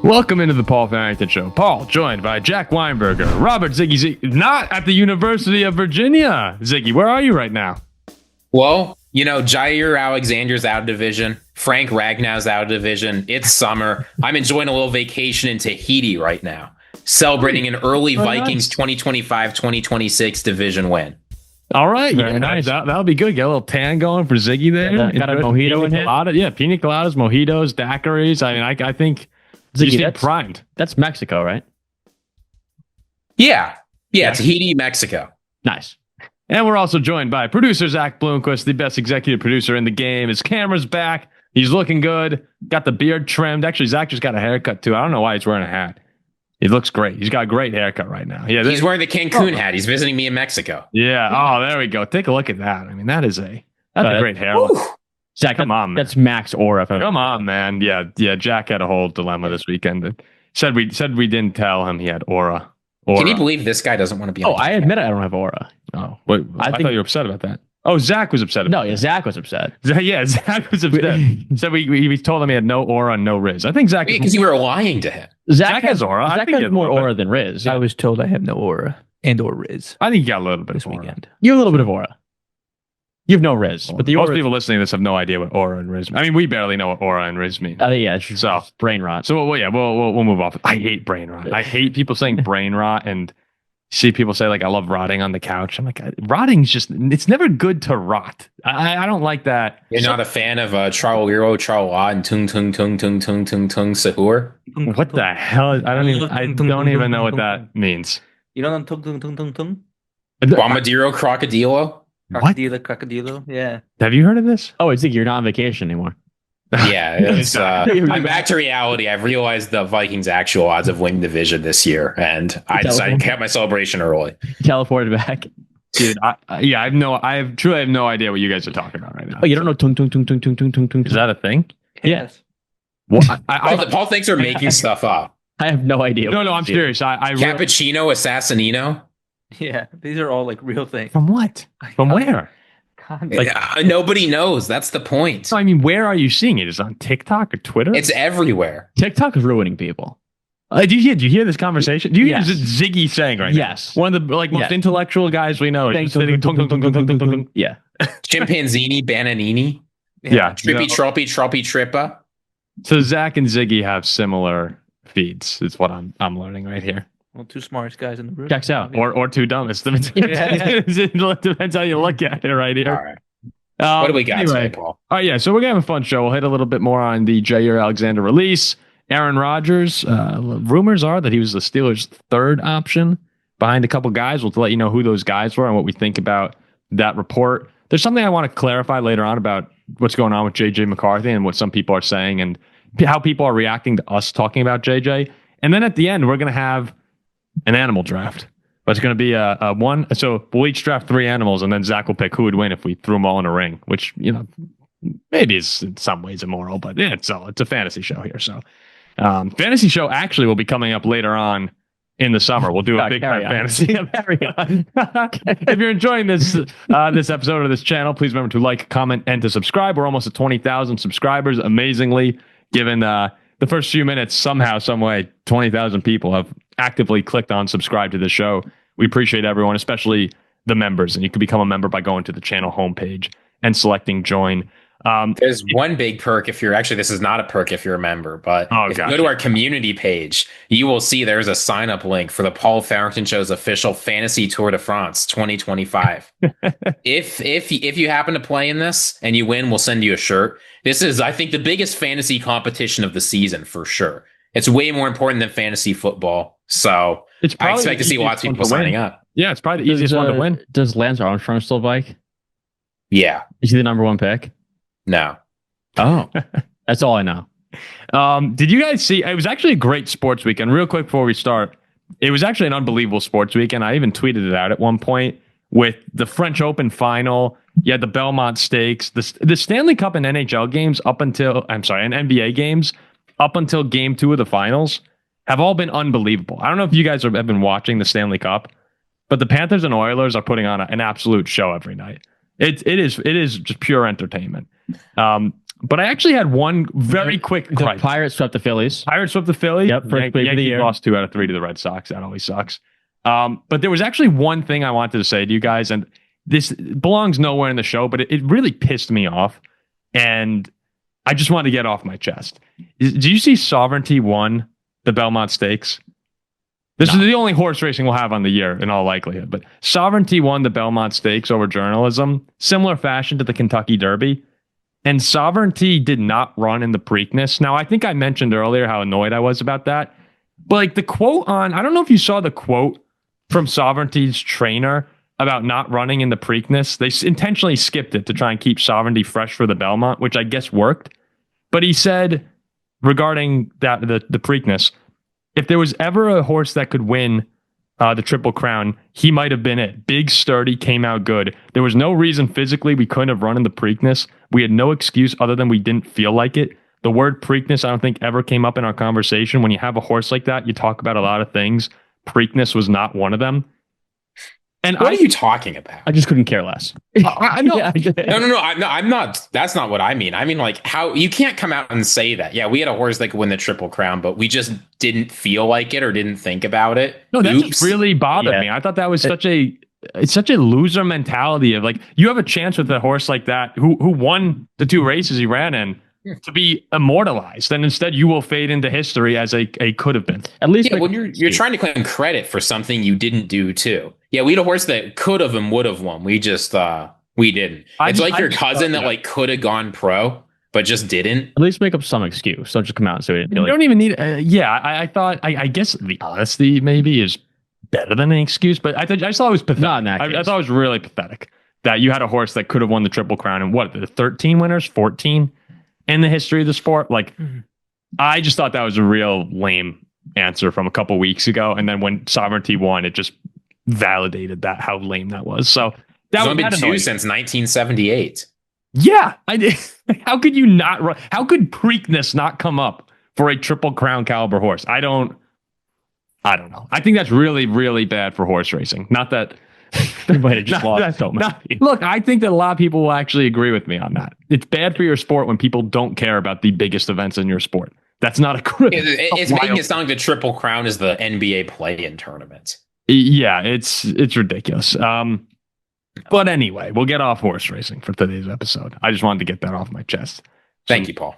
Welcome into the Paul Farrington Show. Paul, joined by Jack Weinberger, Robert Ziggy, not at the University of Virginia. Ziggy, where are you right now? Well, you know, Jaire Alexander's out of division. Frank Ragnow's out of division. It's summer. I'm enjoying a little vacation in Tahiti right now, celebrating an early Vikings 2025-2026 division win. All right. Very nice. That'll be good. Get a little tan going for Ziggy there. Got a mojito in it. Yeah, pina coladas, mojitos, daiquiris. I mean, I think Ziggy, that's primed. That's Mexico, right? Yeah. Tahiti, Mexico. Nice. And we're also joined by producer Zack Bloomquist, the best executive producer in the game. His camera's back. He's looking good. Got the beard trimmed. Actually, Zack just got a haircut, too. I don't know why he's wearing a hat. He looks great. He's got a great haircut right now. Yeah, he's wearing the Cancun hat. He's visiting me in Mexico. Yeah. Oh, there we go. Take a look at that. I mean, that's a great hair look. Zack, come on, man. That's max aura. Come on, man. Yeah. Jack had a whole dilemma this weekend. Said we didn't tell him he had aura. Can you believe this guy doesn't want to be on I admit I don't have aura. Oh, wait, I thought you were upset about that. Oh, Zack was upset about that. Zack was upset. Yeah, Zack was upset. Said we told him he had no aura and no Riz. I think Zack... Because you were lying to him. Zack has aura. Zack has more aura than Riz. I was told I have no aura and or Riz. I think you got a little bit this of aura. weekend. You have a little bit of aura. You have no Riz. But the most aura... people listening to this have no idea what aura and Riz mean. I mean, we barely know what aura and Riz mean. Yeah, it's so brain rot. So, we'll move off. I hate brain rot. I hate people saying brain rot, and see people say, like, I love rotting on the couch. I'm like, rotting's just, it's never good to rot. I don't like that. You're not a fan of Charliro, Charla, and Tung Sahur? What the hell? I don't even know what that means. You don't know Tung? Bombadillo, Crocodilo? Crocodilo, yeah. Have you heard of this? Oh, it's like you're not on vacation anymore. Yeah, it's, I'm back to reality. I've realized the Vikings' actual odds of winning the division this year, and I decided to have my celebration early. Teleported back, dude. I truly have no idea what you guys are talking about right now. Oh, you don't know tung. Is that a thing? Yes. Well, Paul thinks we're making stuff up. I have no idea. No, I'm serious. Cappuccino Assassinino. Yeah, these are all like real things. From what? From where? Nobody knows. That's the point. So, I mean, where are you seeing it? Is it on TikTok or Twitter? It's everywhere. TikTok is ruining people. Did you hear this conversation? Do you hear Ziggy saying right now? Yes. One of the most intellectual guys we know. Yeah. Chimpanzini, Bananini. Yeah. Trippy, Troppy, Trippa. So Zack and Ziggy have similar feeds. Is what I'm learning right here. Well, two smartest guys in the room. Checks out. Or two dumbest. It depends how you look at it right here. All right. What do we got today, Paul? All right, yeah. So we're going to have a fun show. We'll hit a little bit more on the Jaire Alexander release. Aaron Rodgers. Rumors are that he was the Steelers' third option behind a couple guys. We'll let you know who those guys were and what we think about that report. There's something I want to clarify later on about what's going on with JJ McCarthy and what some people are saying and how people are reacting to us talking about JJ. And then at the end, we're going to have an animal draft, but it's going to be a one. So we'll each draft 3 animals, and then Zack will pick who would win if we threw them all in a ring, which, you know, maybe is in some ways immoral, but yeah, it's a fantasy show here. So fantasy show actually will be coming up later on in the summer. We'll do a big time fantasy. If you're enjoying this episode of this channel, please remember to like, comment, and to subscribe. We're almost at 20,000 subscribers. Amazingly, given the first few minutes, somehow, some way, 20,000 people have actively clicked on subscribe to the show. We appreciate everyone, especially the members. And you can become a member by going to the channel homepage and selecting join. There's one big perk if you're this is not a perk if you're a member, but if you go to our community page, you will see there's a sign up link for the Paul Farrington Show's official Fantasy Tour de France 2025. If you happen to play in this and you win, we'll send you a shirt. This is, I think, the biggest fantasy competition of the season for sure. It's way more important than fantasy football. So I expect to see lots of people signing up. Yeah, it's probably the easiest one to win. Does Lance Armstrong still bike? Yeah. Is he the number 1 pick? No. Oh, that's all I know. Did you guys see? It was actually a great sports weekend. Real quick before we start, it was actually an unbelievable sports weekend. I even tweeted it out at one point with the French Open final. You had the Belmont Stakes, the Stanley Cup and NHL games and NBA games up until game 2 of the finals have all been unbelievable. I don't know if you guys have been watching the Stanley Cup, but the Panthers and Oilers are putting on an absolute show every night. It is just pure entertainment. But I actually had one very quick The gripe. Pirates swept the Phillies. Pirates swept the Philly. Yep, first wave of the year. Lost 2 out of 3 to the Red Sox. That always sucks. But there was actually one thing I wanted to say to you guys, and this belongs nowhere in the show, but it really pissed me off, and I just wanted to get off my chest. Do you see Sovereignty won the Belmont Stakes? This is the only horse racing we'll have on the year in all likelihood, but Sovereignty won the Belmont Stakes over journalism, similar fashion to the Kentucky Derby. And Sovereignty did not run in the Preakness. Now, I think I mentioned earlier how annoyed I was about that. But like the quote I don't know if you saw the quote from Sovereignty's trainer about not running in the Preakness. They intentionally skipped it to try and keep Sovereignty fresh for the Belmont, which I guess worked. But he said regarding that the Preakness, if there was ever a horse that could win the Triple Crown, he might have been it. Big, sturdy, came out good. There was no reason physically we couldn't have run in the Preakness. We had no excuse other than we didn't feel like it. The word Preakness, I don't think, ever came up in our conversation. When you have a horse like that, you talk about a lot of things. Preakness was not one of them. And what are you talking about? I just couldn't care less. I know. No. I'm not. That's not what I mean. I mean, like, how you can't come out and say that. Yeah, we had a horse that could win the Triple Crown, but we just didn't feel like it or didn't think about it. No, that just really bothered me. I thought that was such a loser mentality of like, you have a chance with a horse like that who won the 2 races he ran in to be immortalized, and instead you will fade into history as a could have been. At least when you're trying to claim credit for something you didn't do too. Yeah, we had a horse that could have and would have won. We just we didn't. It's like your cousin that like could have gone pro but just didn't. At least make up some excuse. Don't just come out and say it. You don't even need. I thought. I guess the honesty maybe is better than an excuse, but I just thought it was pathetic. Not in that case. I thought it was really pathetic that you had a horse that could have won the Triple Crown and what, the 13 winners, 14 in the history of the sport. Like, I just thought that was a real lame answer from a couple weeks ago, and then when Sovereignty won, it just validated that how lame that was. So that was been 2 since 1978. Yeah, I did. How could you not run? How could Preakness not come up for a Triple Crown caliber horse? I don't know. I think that's really, really bad for horse racing. Not that they might have just lost so much. Look, I think that a lot of people will actually agree with me on that. It's bad for your sport when people don't care about the biggest events in your sport. That's not it's making it sound like the Triple Crown is the NBA play-in tournament. Yeah, it's ridiculous. But anyway, we'll get off horse racing for today's episode. I just wanted to get that off my chest. Thank you, Paul.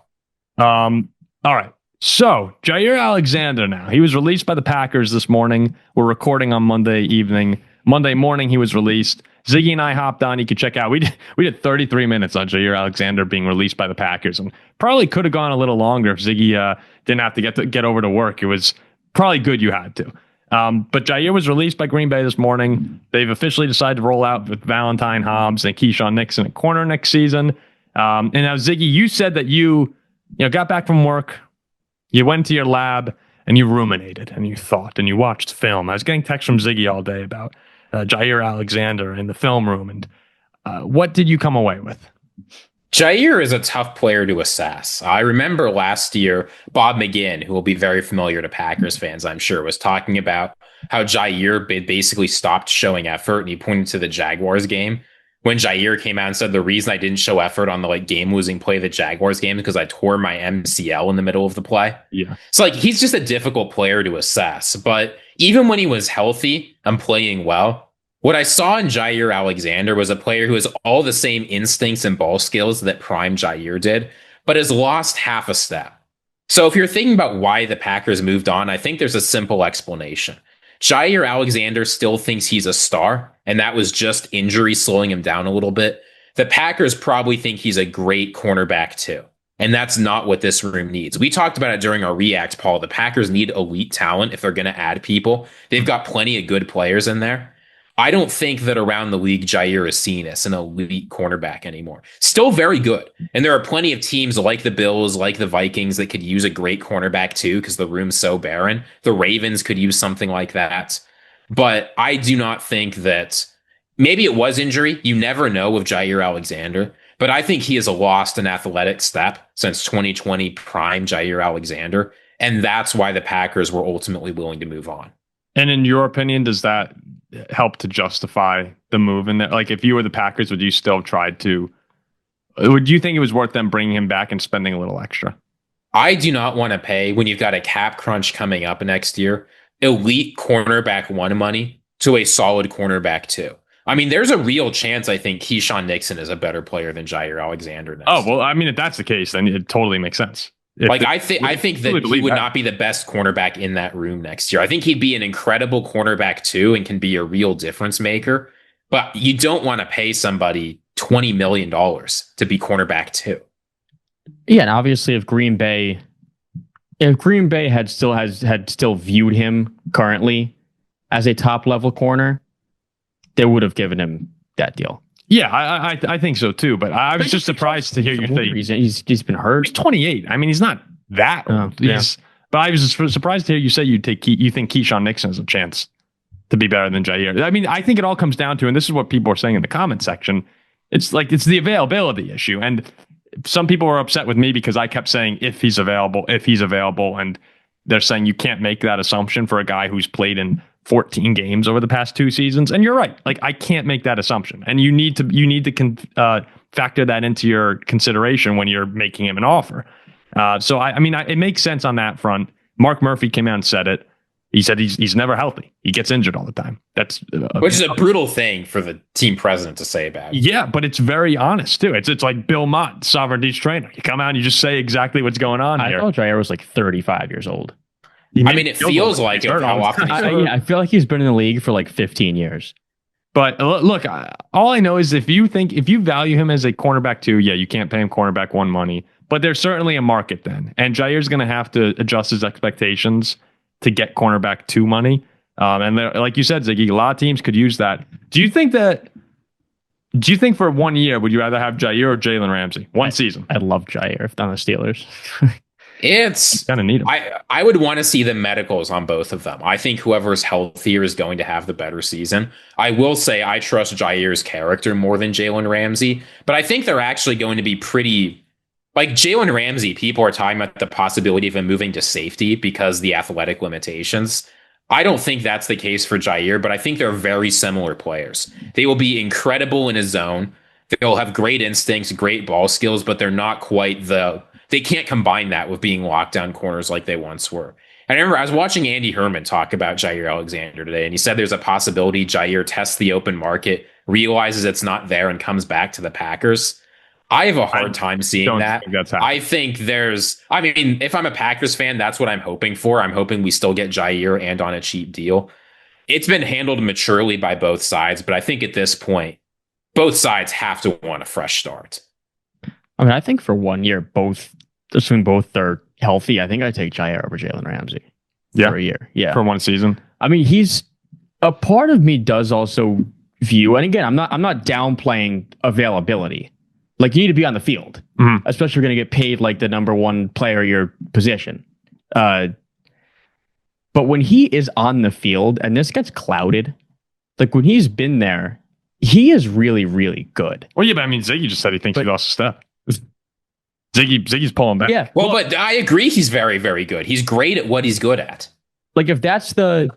All right. So, Jaire Alexander now. He was released by the Packers this morning. We're recording on Monday evening. Monday morning, he was released. Ziggy and I hopped on. You could check out. We did 33 minutes on Jaire Alexander being released by the Packers, and probably could have gone a little longer if Ziggy didn't have to get over to work. It was probably good you had to. But Jaire was released by Green Bay this morning. They've officially decided to roll out with Valentine Hobbs and Keyshawn Nixon at corner next season. And now, Ziggy, you said that you got back from work, you went to your lab, and you ruminated, and you thought, and you watched film. I was getting texts from Ziggy all day about Jaire Alexander in the film room. And what did you come away with? Jaire is a tough player to assess. I remember last year, Bob McGinn, who will be very familiar to Packers fans, I'm sure, was talking about how Jaire basically stopped showing effort, and he pointed to the Jaguars game when Jaire came out and said the reason I didn't show effort on the game-losing play of the Jaguars game is because I tore my MCL in the middle of the play. Yeah. So he's just a difficult player to assess. But even when he was healthy and playing well, what I saw in Jaire Alexander was a player who has all the same instincts and ball skills that prime Jaire did, but has lost half a step. So if you're thinking about why the Packers moved on, I think there's a simple explanation. Jaire Alexander still thinks he's a star, and that was just injury slowing him down a little bit. The Packers probably think he's a great cornerback too, and that's not what this room needs. We talked about it during our React, Paul. The Packers need elite talent if they're going to add people. They've got plenty of good players in there. I don't think that around the league, Jaire is seen as an elite cornerback anymore. Still very good. And there are plenty of teams like the Bills, like the Vikings, that could use a great cornerback too, because the room's so barren. The Ravens could use something like that. But I do not think that maybe it was injury. You never know with Jaire Alexander. But I think he has lost an athletic step since 2020 prime Jaire Alexander. And that's why the Packers were ultimately willing to move on. And in your opinion, does that help to justify the move? And if you were the Packers, would you still try to Would you think it was worth them bringing him back and spending a little extra? I do not want to pay, when you've got a cap crunch coming up next year, elite cornerback 1 money to a solid cornerback 2. I mean, there's a real chance I think Keyshawn Nixon is a better player than Jaire Alexander next year. Well, I mean, if that's the case, then it totally makes sense. I think that he would not be the best cornerback in that room next year. I think he'd be an incredible cornerback 2 and can be a real difference maker. But you don't want to pay somebody $20 million to be cornerback 2. Yeah, and obviously if Green Bay had still viewed him currently as a top level corner, they would have given him that deal. Yeah, I think so too. But I was just surprised to hear you say he's been hurt. He's 28. I mean, he's not that old. But I was just surprised to hear you say you think Keyshawn Nixon has a chance to be better than Jaire. I mean, I think it all comes down to, and this is what people are saying in the comment section, it's the availability issue. And some people were upset with me because I kept saying if he's available, and they're saying you can't make that assumption for a guy who's played in 14 games over the past 2 seasons. And you're right. Like, I can't make that assumption. And you need to factor that into your consideration when you're making him an offer. So I mean, it makes sense on that front. Mark Murphy came out and said it. He said he's never healthy. He gets injured all the time. That's which is a brutal thing for the team president to say about. Yeah, but it's very honest too. It's like Bill Mott, sovereignty's trainer. You come out and you just say exactly what's going on here. I thought Jaire was like 35 years old. I mean, it feels like it. How often? I feel like he's been in the league for like 15 years. But look, all I know is if you value him as a cornerback 2, yeah, you can't pay him cornerback 1 money. But there's certainly a market then, and Jaire's going to have to adjust his expectations to get cornerback 2 money. And like you said, Ziggy, a lot of teams could use that. Do you think for 1 year, would you rather have Jaire or Jalen Ramsey? One season. I'd love Jaire if on the Steelers. It's kind of need him. I would want to see the medicals on both of them. I think whoever's healthier is going to have the better season. I will say I trust Jaire's character more than Jalen Ramsey, but I think they're actually going to be pretty. Like Jalen Ramsey, people are talking about the possibility of him moving to safety because the athletic limitations. I don't think that's the case for Jaire, but I think they're very similar players. They will be incredible in his zone. They'll have great instincts, great ball skills, but they're not quite they can't combine that with being lockdown corners like they once were. And I remember I was watching Andy Herman talk about Jaire Alexander today, and he said there's a possibility Jaire tests the open market, realizes it's not there, and comes back to the Packers. I have a hard time seeing that. I think if I'm a Packers fan, that's what I'm hoping for. I'm hoping we still get Jaire and on a cheap deal. It's been handled maturely by both sides, but I think at this point, both sides have to want a fresh start. I mean, I think for 1 year, assuming both are healthy, I think I take Jaire over Jalen Ramsey. Yeah. For a year. Yeah. For 1 season. I mean, he's a part of me does also view, and again, I'm not downplaying availability. Like, you need to be on the field, especially if you're going to get paid like the number 1 player of your position. But when he is on the field, and this gets clouded, like when he's been there, he is really, really good. Well, yeah, but I mean, Ziggy just said he thinks he lost a step. Ziggy's pulling back. Yeah. Well, but I agree he's very, very good. He's great at what he's good at. Like, if that's the...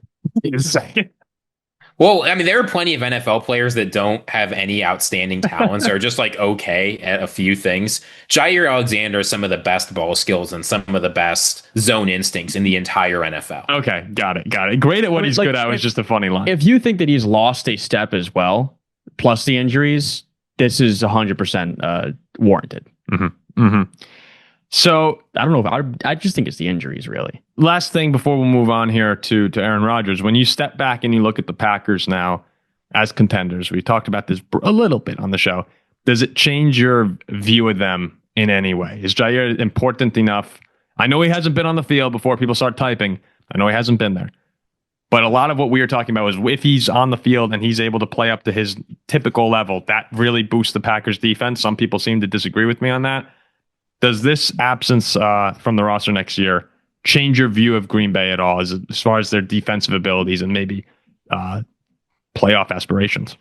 Well, I mean, there are plenty of NFL players that don't have any outstanding talents or are just like okay at a few things. Jaire Alexander has some of the best ball skills and some of the best zone instincts in the entire NFL. Okay, got it. Great at what he's good at was just a funny line. If you think that he's lost a step as well, plus the injuries, this is 100% warranted. Mm-hmm. Mm-hmm. So I don't know if I just think it's the injuries, really. Last thing before we move on here to Aaron Rodgers, when you step back and you look at the Packers now as contenders, we talked about this a little bit on the show. Does it change your view of them in any way? Is Jaire important enough? I know he hasn't been on the field before people start typing. I know he hasn't been there. But a lot of what we were talking about was if he's on the field and he's able to play up to his typical level, that really boosts the Packers defense. Some people seem to disagree with me on that. Does this absence from the roster next year change your view of Green Bay at all as far as their defensive abilities and maybe playoff aspirations?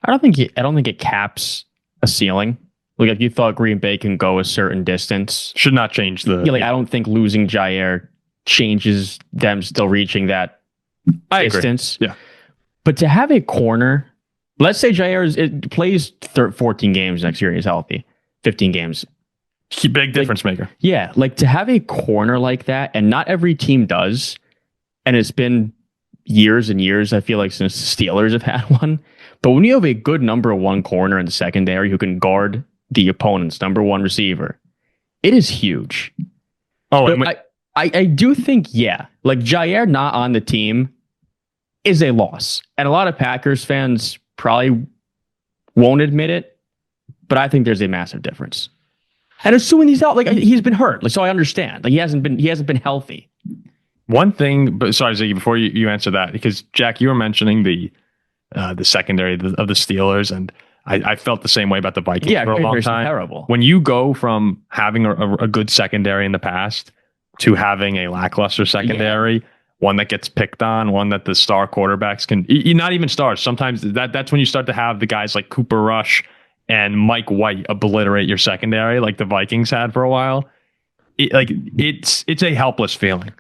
I don't think it caps a ceiling. Like, if you thought Green Bay can go a certain distance, should not change the. Yeah, I don't think losing Jaire changes them still reaching that distance. Agree. Yeah, but to have a corner, let's say Jaire plays 14 games next year and he's healthy. 15 games. Big difference maker. Yeah, like to have a corner like that, and not every team does. And it's been years and years, I feel like, since the Steelers have had one. But when you have a good number one corner in the secondary who can guard the opponent's number one receiver, it is huge. Oh, but I do think, like Jaire not on the team is a loss. And a lot of Packers fans probably won't admit it, but I think there's a massive difference. And assuming he's out, like he's been hurt, like so I understand. Like he hasn't been healthy. One thing, but sorry, Ziggy, before you answer that, because Jack, you were mentioning the secondary of the Steelers, and I felt the same way about the Vikings for a long time. Terrible. When you go from having a good secondary in the past to having a lackluster secondary, one that gets picked on, one that the star quarterbacks can, not even stars. Sometimes that's when you start to have the guys like Cooper Rush and Mike White obliterate your secondary, like the Vikings had for a while. It's a helpless feeling.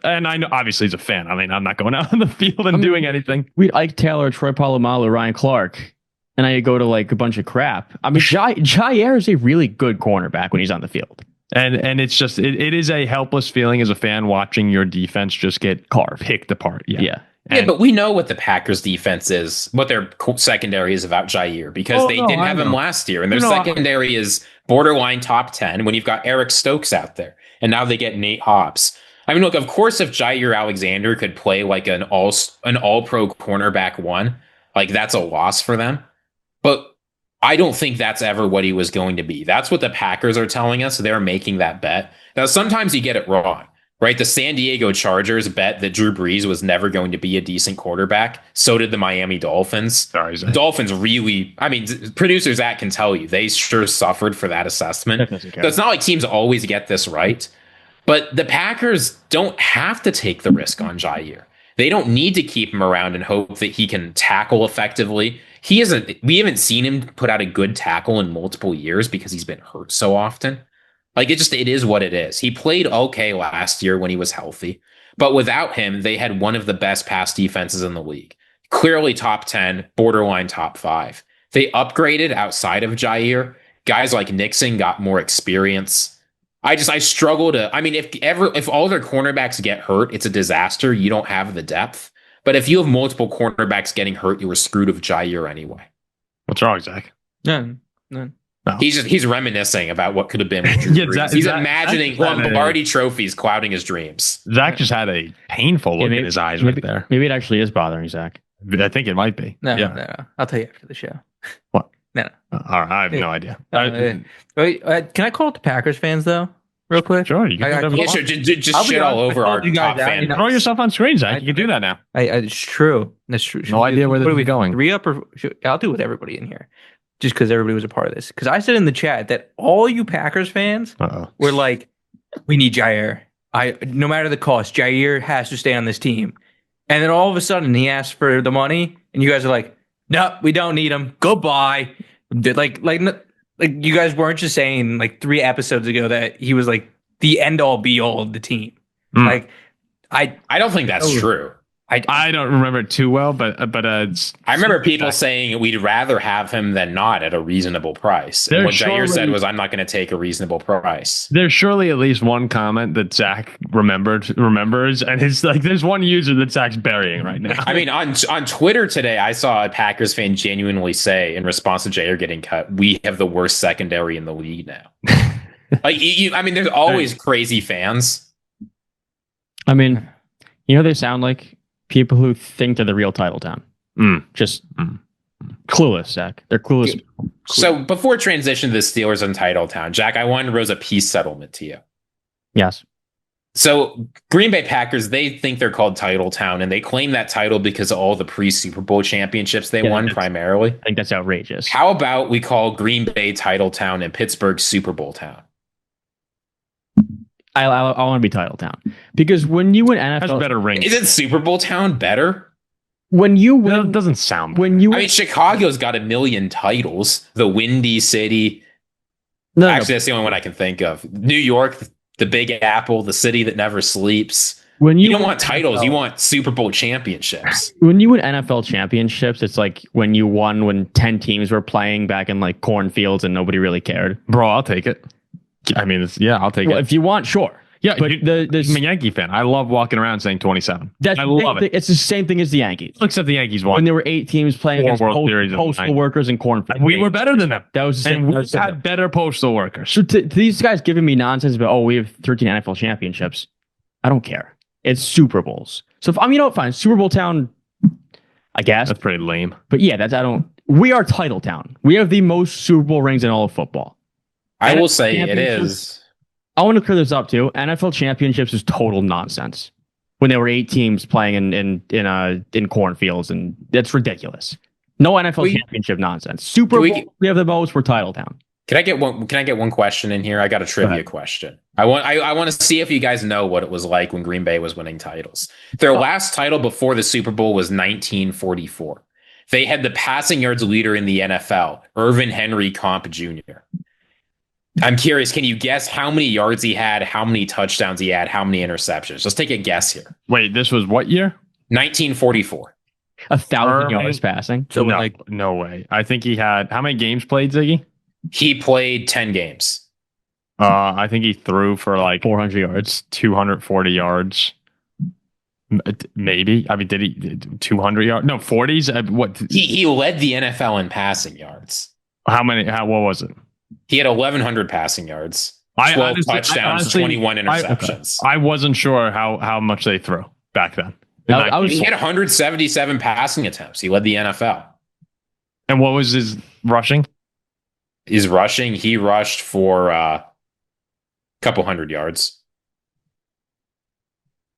And I know obviously as a fan, I mean, I'm not going out on the field and doing anything. We Ike Taylor, Troy Polamalu, Ryan Clark, and I go to like a bunch of crap. I mean, Jaire is a really good cornerback when he's on the field. And it's just it is a helpless feeling as a fan watching your defense just get picked apart. Yeah. But we know what the Packers defense is, what their secondary is about Jaire, because they didn't have him last year. And their secondary is borderline top 10 when you've got Eric Stokes out there. And now they get Nate Hobbs. I mean, look, of course, if Jaire Alexander could play like an all-pro cornerback one, like that's a loss for them. But I don't think that's ever what he was going to be. That's what the Packers are telling us. They're making that bet. Now, sometimes you get it wrong. Right, the San Diego Chargers bet that Drew Brees was never going to be a decent quarterback. So did the Miami Dolphins. The Dolphins really, I mean, producer Zack can tell you, they sure suffered for that assessment. So it's not like teams always get this right. But the Packers don't have to take the risk on Jaire. They don't need to keep him around and hope that he can tackle effectively. We haven't seen him put out a good tackle in multiple years because he's been hurt so often. Like it is what it is. He played okay last year when he was healthy, but without him, they had one of the best pass defenses in the league. Clearly top 10, borderline top 5. They upgraded outside of Jaire. Guys like Nixon got more experience. I struggle to, I mean, if all their cornerbacks get hurt, it's a disaster. You don't have the depth. But if you have multiple cornerbacks getting hurt, you were screwed with Jaire anyway. What's wrong, Zach? None. No. He's reminiscing about what could have been. He's imagining Lombardi trophies clouding his dreams. Zach just had a painful look in his eyes right there. Maybe it actually is bothering Zach. I think it might be. No. I'll tell you after the show. What? No. All right, I have no idea. Wait, can I call it the Packers fans though, real quick? Sure, you can. Sure. Just shit all over our top fan. Throw yourself on screen, Zach. You can do that now. It's true. That's true. No idea where we're going. 3 up or I'll do it with everybody in here. Just because everybody was a part of this. Because I said in the chat that all you Packers fans were like, we need Jaire. No matter the cost, Jaire has to stay on this team. And then all of a sudden he asked for the money, and you guys are like, no, we don't need him. Goodbye. Like you guys weren't just saying like 3 episodes ago that he was like the end all be all of the team. Like I don't think that's true. I don't remember it too well, but I remember people saying we'd rather have him than not at a reasonable price. And what Jaire said was, I'm not going to take a reasonable price. There's surely at least one comment that Zach remembers, and it's like there's one user that Zach's burying right now. I mean, on Twitter today, I saw a Packers fan genuinely say in response to Jaire getting cut, we have the worst secondary in the league now. I mean, there's always crazy fans. I mean, they sound like people who think they're the real title town. Just clueless, Zach. They're clueless. So before transition to the Steelers and title town, Jack, I wanted to raise a peace settlement to you. Yes. So Green Bay Packers, they think they're called title town, and they claim that title because of all the pre-Super Bowl championships they won primarily. I think that's outrageous. How about we call Green Bay title town and Pittsburgh Super Bowl town? I want to be title town because when you win NFL, has better ring. Isn't Super Bowl town better? When you win, it doesn't sound. When you, I mean, Chicago's got a million titles. The Windy City. Actually, that's the only one I can think of. New York, the Big Apple, the city that never sleeps. When you don't want titles, you want Super Bowl championships. When you win NFL championships, it's like when you won when 10 teams were playing back in like cornfields and nobody really cared. Bro, I'll take it. I mean, I'll take it. If you want, sure. Yeah, but I'm a Yankee fan. I love walking around saying 27. I love it. It's the same thing as the Yankees. Except the Yankees won. When there were 8 teams playing against postal workers and cornfields. We were better than them. That was the same. And we had better postal workers. So to these guys giving me nonsense about, we have 13 NFL championships. I don't care. It's Super Bowls. So if fine, Super Bowl town, I guess. That's pretty lame. But yeah, we are title town. We have the most Super Bowl rings in all of football. I will say it is. I want to clear this up too. NFL championships is total nonsense. When there were 8 teams playing in cornfields, and that's ridiculous. No NFL championship nonsense. Super Bowl, we have the most. We're title town. Can I get one question in here? I got a trivia question. I want to see if you guys know what it was like when Green Bay was winning titles. Their last title before the Super Bowl was 1944. They had the passing yards leader in the NFL, Irvin Henry Comp Jr. I'm curious, can you guess how many yards he had, how many touchdowns he had, how many interceptions? Let's take a guess here. Wait, this was what year? 1944. 1,000 yards passing. So no way. I think he had, how many games played, Ziggy? He played 10 games. I think he threw for like 400 yards, 240 yards. Maybe. I mean, did he 200 yards? No, 40s. What? He led the NFL in passing yards. What was it? He had 1,100 passing yards, 12 touchdowns, 21 interceptions. I wasn't sure how much they threw back then. He had 177 passing attempts. He led the NFL. And what was his rushing? He rushed for a couple hundred yards.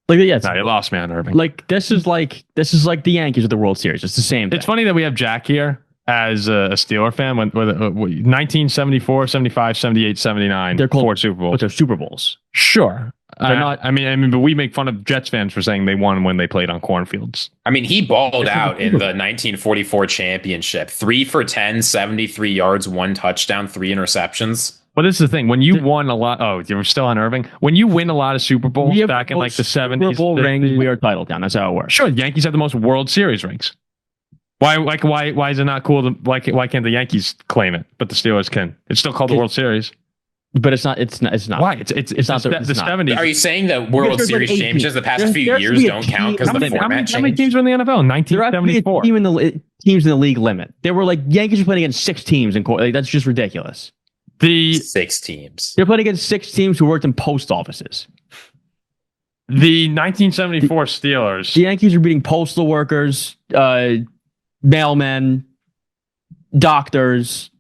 He lost, man, Irving. This is like the Yankees with the World Series. It's the same thing. It's funny that we have Jack here as a Steeler fan when 1974, 75, 78, 79. They're called 4 Super Bowls. But they're Super Bowls. Sure. They're not. I mean, but we make fun of Jets fans for saying they won when they played on cornfields. I mean, he balled out in the 1944 championship. 3 for 10, 73 yards, 1 touchdown, 3 interceptions. But this is the thing. When you won a lot, you're still on Irving. When you win a lot of Super Bowls back in like the 70s, Super Bowl rings, we are title down. That's how it works. Sure, the Yankees have the most World Series rings. Why is it not cool? Why can't the Yankees claim it, but the Steelers can? It's still called the World Series. But it's not. It's not. Why? It's not the 70s. Are you saying that World Series championships the past few years don't count because the format changed? How many teams were in the NFL? 1974. Teams in the league limit. They were like Yankees were playing against 6 teams, and that's just ridiculous. 6 teams. They're playing against 6 teams who worked in post offices. The 1974 Steelers. The Yankees are beating postal workers, mailmen, doctors.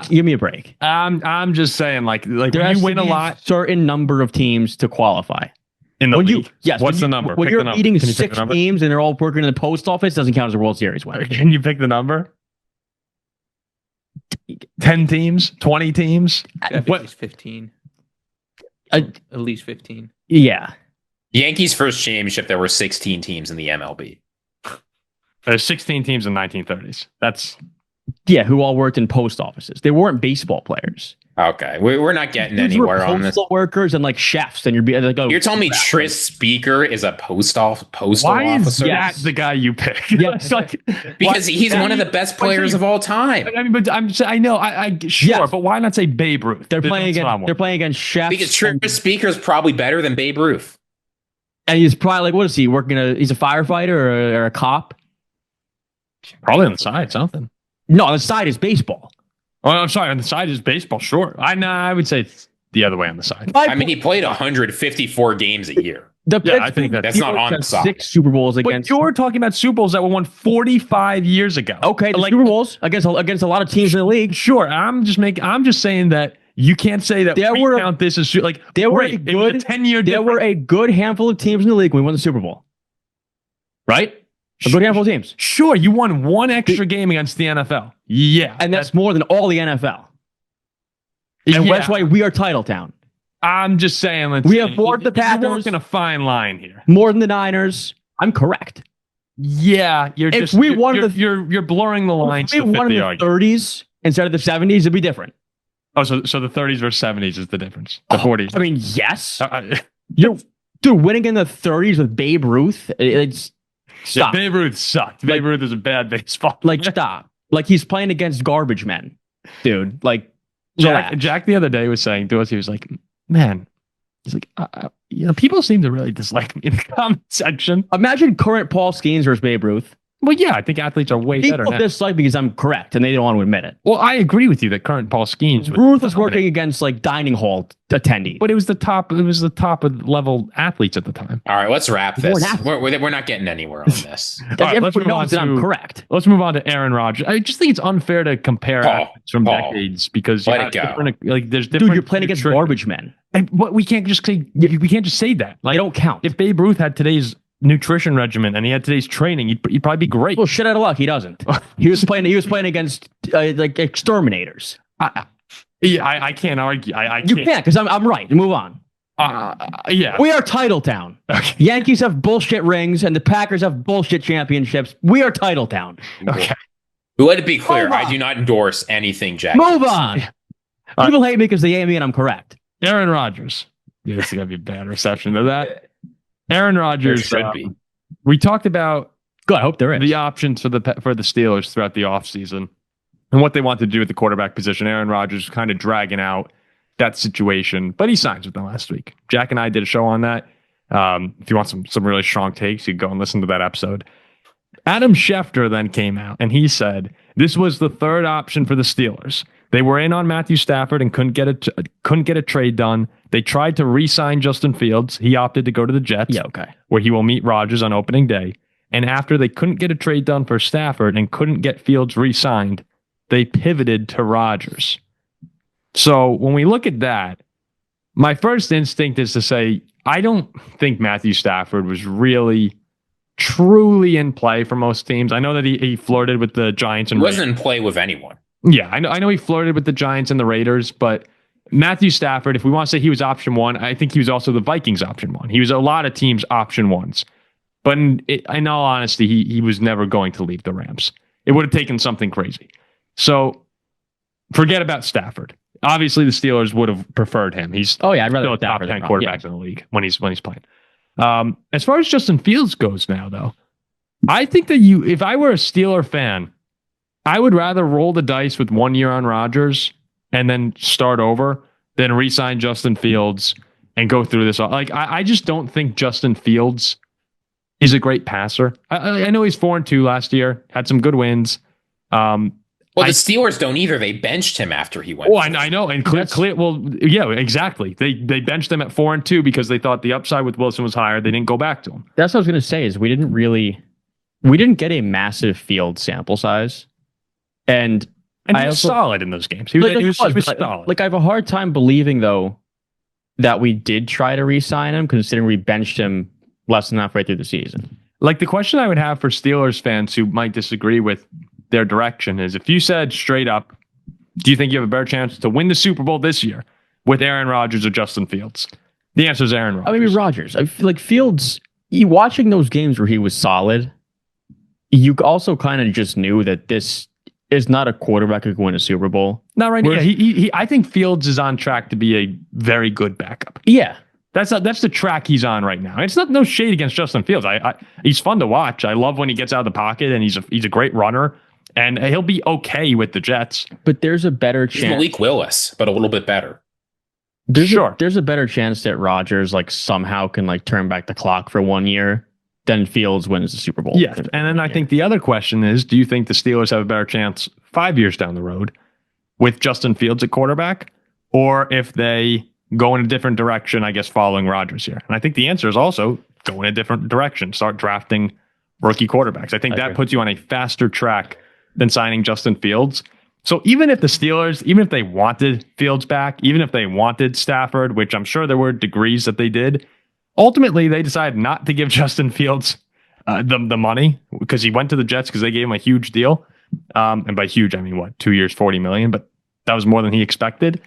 Give me a break. I'm just saying, like when you win a lot, certain number of teams to qualify in the league. What's the number? When you're beating 6 teams and they're all working in the post office, doesn't count as a World Series win. Can you pick the number? 10 teams, 20 teams. At least 15. At least 15. Yeah. Yankees' first championship, there were 16 teams in the MLB. There's 16 teams in 1930s. That's who all worked in post offices. They weren't baseball players. Okay, we're not getting anywhere on this. Postal workers and like chefs, and you're telling me Tris Speaker is a postal officer? Why is that the guy you pick? Yeah, because he's one of the best players of all time. I mean, but I know, but why not say Babe Ruth? They're playing against chefs. Because Tris Speaker is probably better than Babe Ruth, and he's probably like, what is he working? He's a firefighter or a cop? Probably on the side, something. No, on the side is baseball. Oh, I'm sorry. On the side is baseball. Sure. I would say it's the other way on the side. I mean, he played 154 games a year. I think that's not on the side. 6 Super Bowls against. But you're talking about Super Bowls that were won 45 years ago. Okay, Super Bowls against a lot of teams in the league. Sure. I'm just saying that you can't say that count this as like there were a good 10-year. There were a good handful of teams in the league when we won the Super Bowl. Right. A good handful of teams. Sure, you won 1 extra game against the NFL. Yeah. And that's more than all the NFL. And that's why we are title town. I'm just saying. We have more than the Packers. You're walking a fine line here. More than the Niners. I'm correct. Yeah, you're blurring the lines. If we won in the 30s instead of the 70s, it'd be different. Oh, so the 30s versus 70s is the difference. The 40s. I mean, yes. Dude, winning in the 30s with Babe Ruth, it's stop. Yeah, Babe Ruth sucked. Babe Ruth is a bad baseball. Like, stop. Like, he's playing against garbage men, dude. Like, Jack the other day was saying to us, he was like, man, he's like, people seem to really dislike me in the comment section. Imagine current Paul Skeens versus Babe Ruth. Well, yeah, I think athletes are way better now. People dislike because I'm correct, and they don't want to admit it. Well, I agree with you that current Paul Skeens Ruth was working against like dining hall attendees, but it was the top. It was the top of level athletes at the time. All right, let's wrap this. We're not getting anywhere on this. All right, let's move on to, I'm correct. Let's move on to Aaron Rodgers. I just think it's unfair to compare athletes from decades because let it go. There's different. Dude, you're playing against garbage men. But we can't just say that. Like, they don't count. If Babe Ruth had today's nutrition regimen and he had today's training, he'd probably be great. Well, shit out of luck, he doesn't. He was playing against like exterminators. I can't argue. I can't. You can't because I'm right. Move on. Yeah, we are title town. Okay. Yankees have bullshit rings and the Packers have bullshit championships. We are title town. Okay. Let it be clear. I do not endorse anything, Jack. Move on. People hate me because they hate me and I'm correct. Aaron Rodgers. Yeah, this is gonna be a bad reception to that. Aaron Rodgers should be. We talked about I hope there is the options for the Steelers throughout the offseason and what they want to do at the quarterback position. Aaron Rodgers kind of dragging out that situation, but he signs with them last week. Jack and I did a show on that. If you want some really strong takes, you can go and listen to that episode. Adam Schefter then came out and he said this was the third option for the Steelers. They were in on Matthew Stafford and couldn't get a trade done. They tried to re-sign Justin Fields. He opted to go to the Jets, where he will meet Rodgers on opening day. And after they couldn't get a trade done for Stafford and couldn't get Fields re-signed, they pivoted to Rodgers. So when we look at that, my first instinct is to say, I don't think Matthew Stafford was really truly in play for most teams. I know that he flirted with the Giants and Raiders. He wasn't in play with anyone. Yeah, I know he flirted with the Giants and the Raiders, but Matthew Stafford, if we want to say he was option one, I think he was also the Vikings option one. He was a lot of teams option ones. But in all honesty, he was never going to leave the Rams. It would have taken something crazy. So forget about Stafford. Obviously, the Steelers would have preferred him. He's I'd rather still a top 10 quarterback in the league when he's playing. As far as Justin Fields goes now, though, I think that if I were a Steeler fan, I would rather roll the dice with 1 year on Rodgers and then start over than re-sign Justin Fields and go through this. Like, I just don't think Justin Fields is a great passer. I know he's 4-2 last year, had some good wins. The Steelers don't either. They benched him after he went. Oh, I know. And clear. Well, yeah, exactly. They benched him at 4-2 because they thought the upside with Wilson was higher. They didn't go back to him. That's what I was going to say is we didn't get a massive field sample size. And he was solid in those games. He was solid. Like, I have a hard time believing, though, that we did try to re-sign him, considering we benched him less than halfway through the season. Like, the question I would have for Steelers fans who might disagree with their direction is, if you said straight up, do you think you have a better chance to win the Super Bowl this year with Aaron Rodgers or Justin Fields? The answer is Aaron Rodgers. I mean, Rodgers. I feel like Fields, watching those games where he was solid, you also kind of just knew that this is not a quarterback who can win a Super Bowl. Not right now. I think Fields is on track to be a very good backup. Yeah. That's the track he's on right now. It's no shade against Justin Fields. He's fun to watch. I love when he gets out of the pocket and he's a great runner, and he'll be okay with the Jets. But there's a better chance. He's Malik Willis, but a little bit better. There's a better chance that Rodgers somehow can turn back the clock for 1 year than Fields wins the Super Bowl. Yeah, and then I think the other question is, do you think the Steelers have a better chance 5 years down the road with Justin Fields at quarterback, or if they go in a different direction, I guess, following Rodgers here? And I think the answer is also go in a different direction. Start drafting rookie quarterbacks. I think that puts you on a faster track than signing Justin Fields. So even if the Steelers, even if they wanted Fields back, even if they wanted Stafford, which I'm sure there were degrees that they did, ultimately they decided not to give Justin Fields the money because he went to the Jets because they gave him a huge deal. And by huge, I mean, 2 years, $40 million, but that was more than he expected.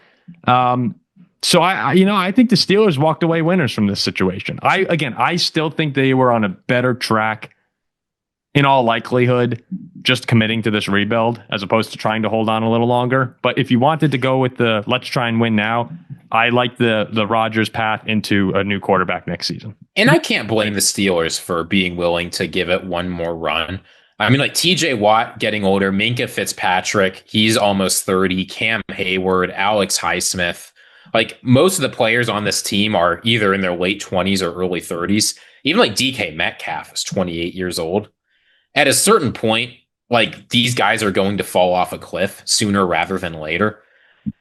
So I think the Steelers walked away winners from this situation. I still think they were on a better track in all likelihood, just committing to this rebuild as opposed to trying to hold on a little longer. But if you wanted to go with the let's try and win now, I like the Rodgers path into a new quarterback next season. And I can't blame the Steelers for being willing to give it one more run. I mean, like TJ Watt getting older, Minkah Fitzpatrick, he's almost 30, Cam Hayward, Alex Highsmith. Like most of the players on this team are either in their late 20s or early 30s. Even like DK Metcalf is 28 years old. At a certain point, like these guys are going to fall off a cliff sooner rather than later.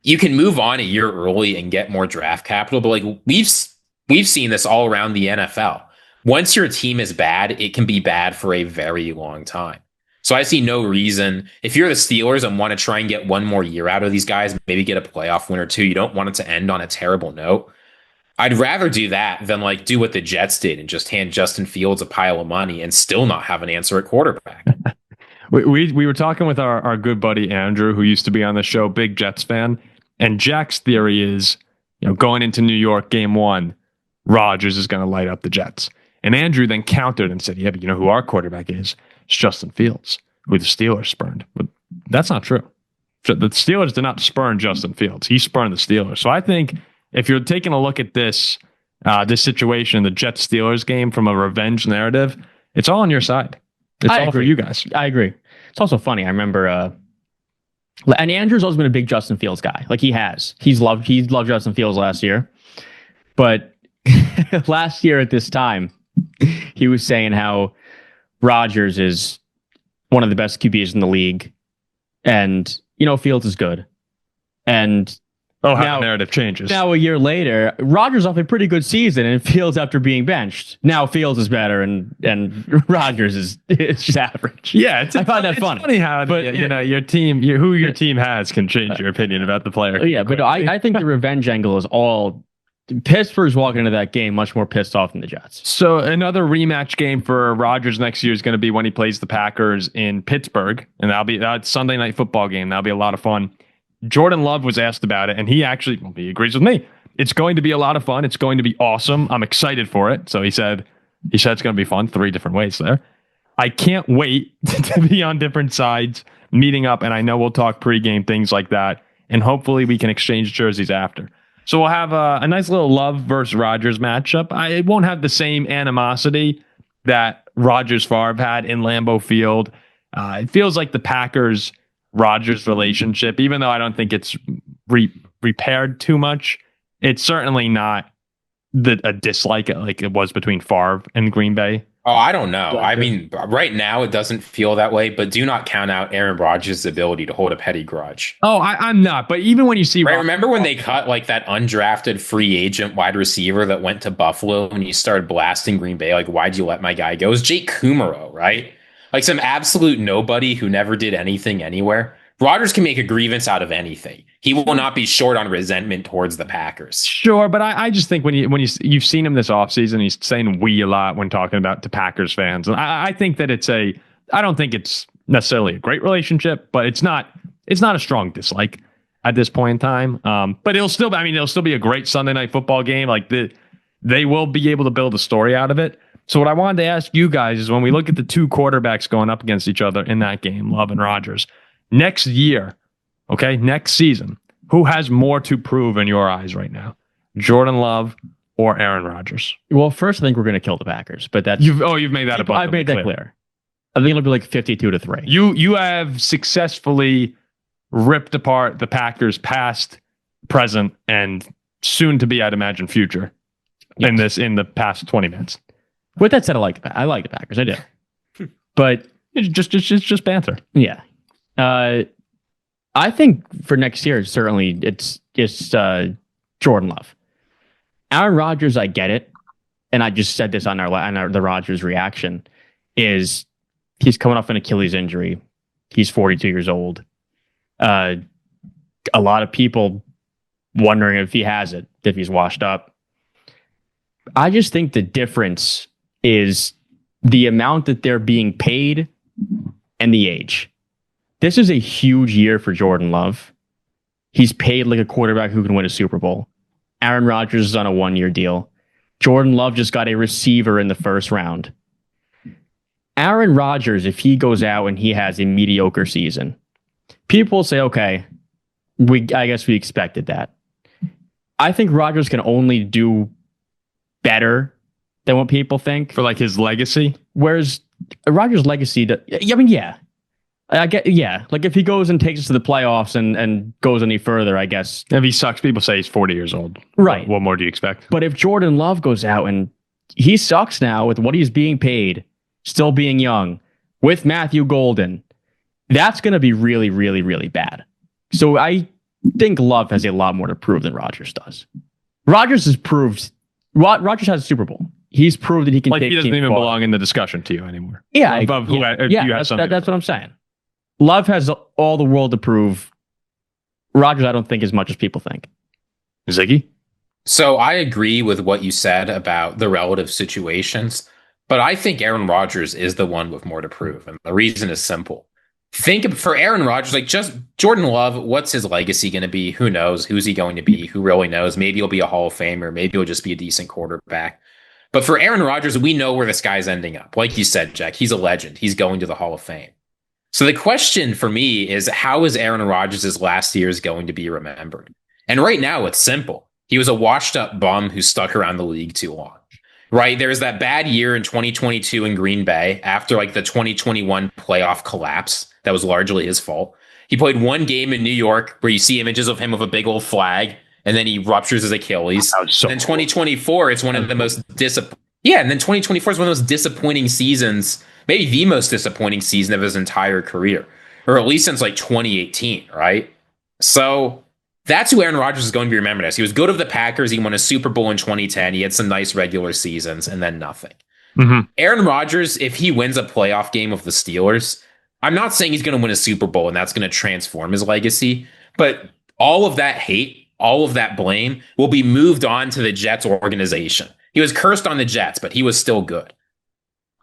You can move on a year early and get more draft capital, but like we've seen this all around the NFL. Once your team is bad, it can be bad for a very long time. So I see no reason, if you're the Steelers and want to try and get one more year out of these guys, maybe get a playoff win or two, you don't want it to end on a terrible note. I'd rather do that than like do what the Jets did and just hand Justin Fields a pile of money and still not have an answer at quarterback. We were talking with our good buddy Andrew, who used to be on the show, big Jets fan, and Jack's theory is, going into New York game 1, Rodgers is going to light up the Jets. And Andrew then countered and said, yeah, but you know who our quarterback is? It's Justin Fields, who the Steelers spurned. But that's not true. The Steelers did not spurn Justin Fields. He spurned the Steelers. So I think if you're taking a look at this situation, the Jets-Steelers game from a revenge narrative, it's all on your side. It's all for you guys. I agree. It's also funny. I remember, and Andrew's always been a big Justin Fields guy. Like he has. He's loved Justin Fields last year. But last year at this time, he was saying how Rodgers is one of the best QBs in the league. And, Fields is good. And how the narrative changes. Now, a year later, Rodgers off a pretty good season and Fields after being benched. Now Fields is better and Rodgers is just average. Yeah, I find that funny. It's funny how your team, who your team has can change your opinion about the player. Yeah, but I think the revenge angle is all. Pittsburgh's walking into that game much more pissed off than the Jets. So another rematch game for Rodgers next year is going to be when he plays the Packers in Pittsburgh, and that's Sunday Night Football game. That'll be a lot of fun. Jordan Love was asked about it, and he agrees with me. It's going to be a lot of fun. It's going to be awesome. I'm excited for it. So he said it's going to be fun. 3 different ways there. I can't wait to be on different sides, meeting up, and I know we'll talk pregame, things like that, and hopefully we can exchange jerseys after. So we'll have a nice little Love versus Rodgers matchup. It won't have the same animosity that Rodgers Favre had in Lambeau Field. It feels like the Packers-Rodgers relationship, even though I don't think it's repaired too much, it's certainly not a dislike like it was between Favre and Green Bay. Oh, I don't know. I mean, right now it doesn't feel that way, but do not count out Aaron Rodgers' ability to hold a petty grudge. Oh, I'm not. But even when you see... Right, remember when they cut like that undrafted free agent wide receiver that went to Buffalo and you started blasting Green Bay? Like, why'd you let my guy go? It was Jake Kumaro, right? Like some absolute nobody who never did anything anywhere. Rodgers can make a grievance out of anything. He will not be short on resentment towards the Packers. Sure, but I just think when you've seen him this offseason, he's saying we a lot when talking about to Packers fans. And I think that I don't think it's necessarily a great relationship, but it's not a strong dislike at this point in time. But it'll still be a great Sunday Night Football game. Like they will be able to build a story out of it. So what I wanted to ask you guys is when we look at the 2 quarterbacks going up against each other in that game, Love and Rodgers, next year, next season, who has more to prove in your eyes right now? Jordan Love or Aaron Rodgers? Well, first I think we're going to kill the Packers, but that's you've made that abundantly I've made that clear. I think it'll be like 52-3. You have successfully ripped apart the Packers past, present, and soon to be, I'd imagine, future in the past 20 minutes. With that said, I like the Packers. I do. But it's just banter. Yeah. I think for next year, certainly it's Jordan Love. Aaron Rodgers, I get it, and I just said this on the Rodgers reaction, is he's coming off an Achilles injury. He's 42 years old. A lot of people wondering if he has it, if he's washed up. I just think the difference is the amount that they're being paid and the age. This is a huge year for Jordan Love. He's paid like a quarterback who can win a Super Bowl. Aaron Rodgers is on a 1-year deal. Jordan Love just got a receiver in the first round. Aaron Rodgers, if he goes out and he has a mediocre season, people will say, okay, I guess we expected that. I think Rodgers can only do better than what people think. For like his legacy? Whereas Rodgers' legacy, yeah. I get, yeah. Like if he goes and takes us to the playoffs and goes any further, I guess. If he sucks, people say he's 40 years old. Right. What more do you expect? But if Jordan Love goes out and he sucks now with what he's being paid, still being young, with Matthew Golden, that's going to be really, really, really bad. So I think Love has a lot more to prove than Rodgers does. Rodgers has a Super Bowl. He's proved that he can like take he doesn't even far. belong in the discussion to you anymore. Yeah. Above who that's what I'm saying. Love has all the world to prove. Rodgers, I don't think as much as people think. Ziggy? So I agree with what you said about the relative situations, but I think Aaron Rodgers is the one with more to prove. And the reason is simple. Think for Aaron Rodgers, like just Jordan Love, what's his legacy going to be? Who knows? Who's he going to be? Who really knows? Maybe he'll be a Hall of Famer. Maybe he'll just be a decent quarterback. But for Aaron Rodgers, we know where this guy's ending up. Like you said, Jack, he's a legend. He's going to the Hall of Fame. So the question for me is, how is Aaron Rodgers' last years going to be remembered? And right now, it's simple. He was a washed-up bum who stuck around the league too long. Right? There's that bad year in 2022 in Green Bay after like the 2021 playoff collapse. That was largely his fault. He played one game in New York where you see images of him with a big old flag, and then he ruptures his Achilles. So and then 2024, it's one of the most and then 2024 is one of the most disappointing seasons, maybe the most disappointing season of his entire career, or at least since like 2018, right? So that's who Aaron Rodgers is going to be remembered as. He was good of the Packers. He won a Super Bowl in 2010. He had some nice regular seasons and then nothing. Mm-hmm. Aaron Rodgers, if he wins a playoff game with the Steelers, I'm not saying he's going to win a Super Bowl and that's going to transform his legacy, but all of that hate, all of that blame will be moved on to the Jets organization. He was cursed on the Jets, but he was still good.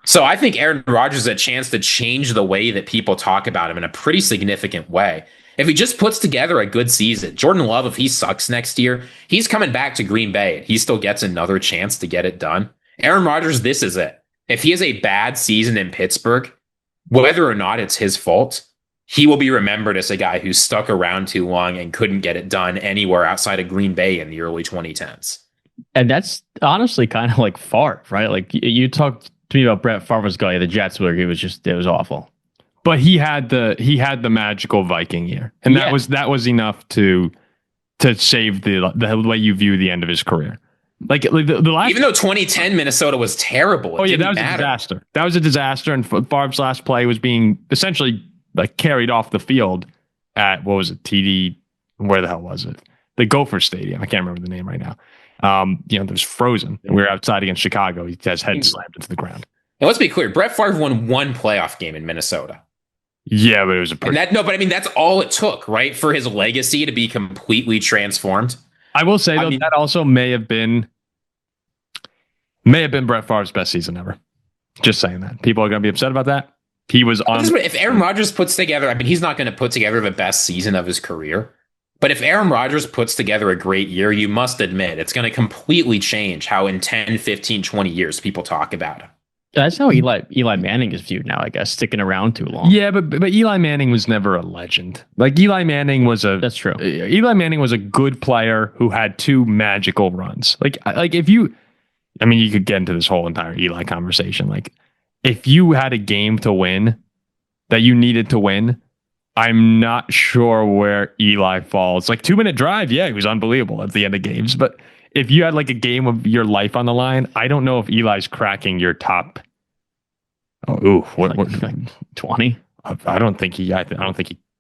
So I think Aaron Rodgers has a chance to change the way that people talk about him in a pretty significant way. If he just puts together a good season, Jordan Love, if he sucks next year, he's coming back to Green Bay and he still gets another chance to get it done. Aaron Rodgers, this is it. If he has a bad season in Pittsburgh, whether or not it's his fault, he will be remembered as a guy who stuck around too long and couldn't get it done anywhere outside of Green Bay in the early 2010s. And that's honestly kind of like Favre, right? Like you talked to me about Brett Favre's guy, the Jets, where it was awful. But he had the magical Viking year, and that was enough to save the way you view the end of his career. Like the last, even though 2010 Minnesota was terrible. That was a disaster. That was a disaster, and Favre's last play was being essentially like carried off the field at what was it? TD? Where the hell was it? The Gopher Stadium. I can't remember the name right now. It was frozen. And we were outside against Chicago. He has head slammed into the ground. And let's be clear, Brett Favre won one playoff game in Minnesota. Yeah, but it was but I mean, that's all it took, right, for his legacy to be completely transformed. I will say though, that also may have been Brett Favre's best season ever. Just saying that. People are going to be upset about that. He was on. If Aaron Rodgers puts together, I mean, he's not going to put together the best season of his career. But if Aaron Rodgers puts together a great year, you must admit it's going to completely change how in 10, 15, 20 years people talk about him. That's how Eli Manning is viewed now, I guess, sticking around too long. Yeah, but Eli Manning was never a legend. Like Eli Manning was That's true. Eli Manning was a good player who had two magical runs. Like if you, I mean, you could get into this whole entire Eli conversation. Like if you had a game to win that you needed to win, I'm not sure where Eli falls. Like 2-minute drive, yeah, he was unbelievable at the end of games. But if you had like a game of your life on the line, I don't know if Eli's cracking your top. What 20? I don't think he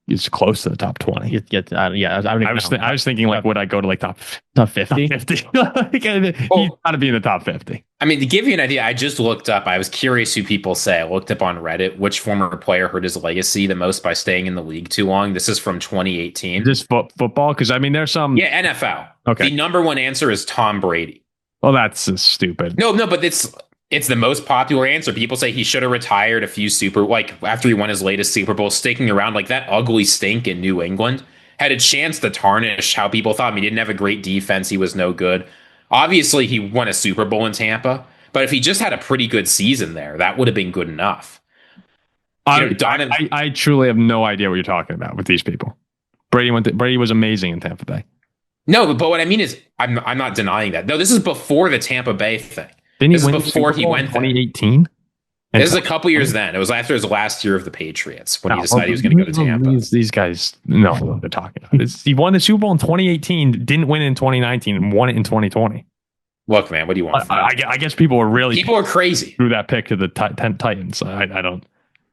is close to the top 20. I was thinking like, would I go to like top 50? 50? He's got to be in the top 50. I mean, to give you an idea, I just looked up. I was curious who people say. I looked up on Reddit which former player hurt his legacy the most by staying in the league too long. This is from 2018. Is this football? Because I mean, there's some. Yeah, NFL. Okay. The number one answer is Tom Brady. Well, that's stupid. No, but it's the most popular answer. People say he should have retired a few after he won his latest Super Bowl, sticking around like that ugly stink in New England had a chance to tarnish how people thought him. He didn't have a great defense. He was no good. Obviously, he won a Super Bowl in Tampa, But if he just had a pretty good season there, that would have been good enough. I truly have no idea what you're talking about with these people. Brady was amazing in Tampa Bay. No, but what I mean is, I'm not denying that. No, this is before the Tampa Bay thing. Didn't he win before he went 2018? This is a couple years then. It was after his last year of the Patriots when he decided he was going to go to Tampa. These guys know what they're talking about. He won the Super Bowl in 2018, didn't win it in 2019, and won it in 2020. Look, man, what do you want? I guess people are crazy through that pick to the Titans. I don't.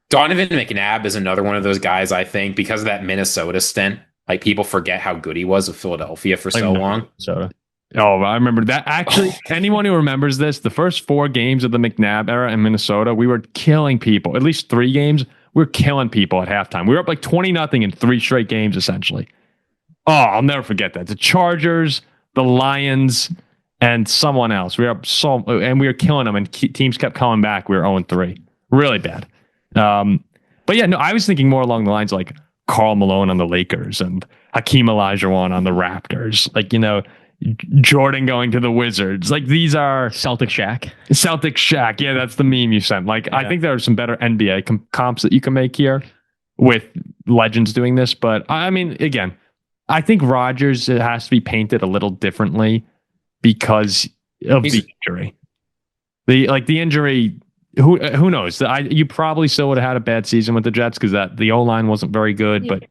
Donovan McNabb is another one of those guys, I think, because of that Minnesota stint. Like, people forget how good he was with Philadelphia for so long. Minnesota. Oh, I remember that. Actually, anyone who remembers this, the first 4 games of the McNabb era in Minnesota, we were killing people. At least 3 games, we were killing people at halftime. We were up like 20-0 in 3 straight games, essentially. Oh, I'll never forget that. The Chargers, the Lions, and someone else. We were up and we were killing them, and teams kept coming back. We were 0-3. Really bad. But yeah, no, I was thinking more along the lines like Karl Malone on the Lakers and Hakeem Olajuwon on the Raptors. Like, Jordan going to the Wizards. Like, these are Celtic Shaq. Yeah, that's the meme you sent. Like, yeah. I think there are some better NBA comps that you can make here with legends doing this. But I mean, again, I think Rodgers has to be painted a little differently because of the injury. The injury. Who knows? You probably still would have had a bad season with the Jets because the O-line wasn't very good. But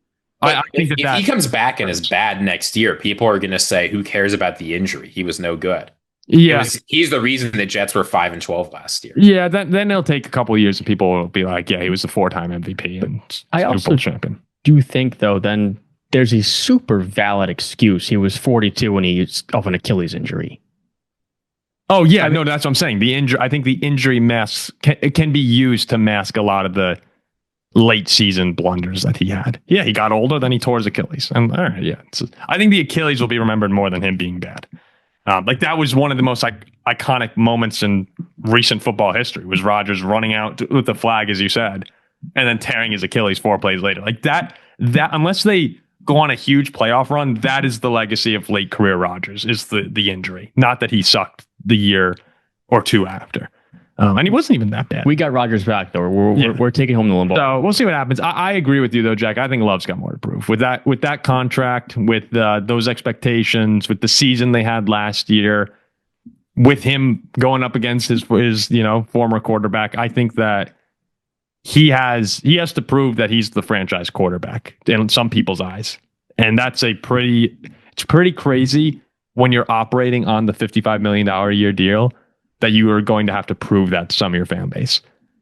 I think if he comes back and is bad next year, people are going to say, "Who cares about the injury? He was no good." Yeah, he's the reason the Jets were 5-12 last year. Yeah, then it'll take a couple of years and people will be like, "Yeah, he was the 4-time MVP and Super Bowl champion." Do think though, then there's a super valid excuse. He was 42 when he of an Achilles injury. Oh yeah, no, that's what I'm saying. The injury, I think the injury masks can be used to mask a lot of the late season blunders that he had. Yeah, he got older, then he tore his Achilles, and all right, yeah, I think the Achilles will be remembered more than him being bad. Like that was one of the most iconic moments in recent football history. Was Rodgers running out with the flag, as you said, and then tearing his Achilles 4 plays later. Like that unless they go on a huge playoff run, that is the legacy of late career Rodgers, is the injury. Not that he sucked the year or 2 after. And he wasn't even that bad. We got Rodgers back, though. We're taking home the limbo. So we'll see what happens. I agree with you, though, Jack. I think Love's got more to prove. With that contract, with those expectations, with the season they had last year, with him going up against his former quarterback, I think that he has to prove that he's the franchise quarterback in some people's eyes. And that's it's pretty crazy when you're operating on the $55 million a year deal that you are going to have to prove that to some of your fan base.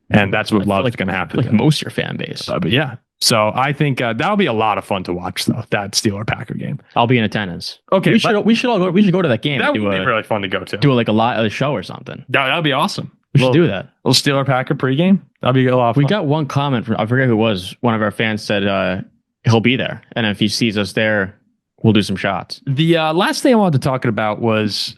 And that's what Love's going to have to do. Most of your fan base. But yeah. So I think that'll be a lot of fun to watch, though, that Steeler-Packer game. I'll be in attendance. Okay. We should go to that game. That would be really fun to go to. Do a live show or something. That would be awesome. We should do that. A little Steeler-Packer pregame. That'd be a lot of fun. We got one comment from, I forget who it was. One of our fans said he'll be there. And if he sees us there, we'll do some shots. The last thing I wanted to talk about was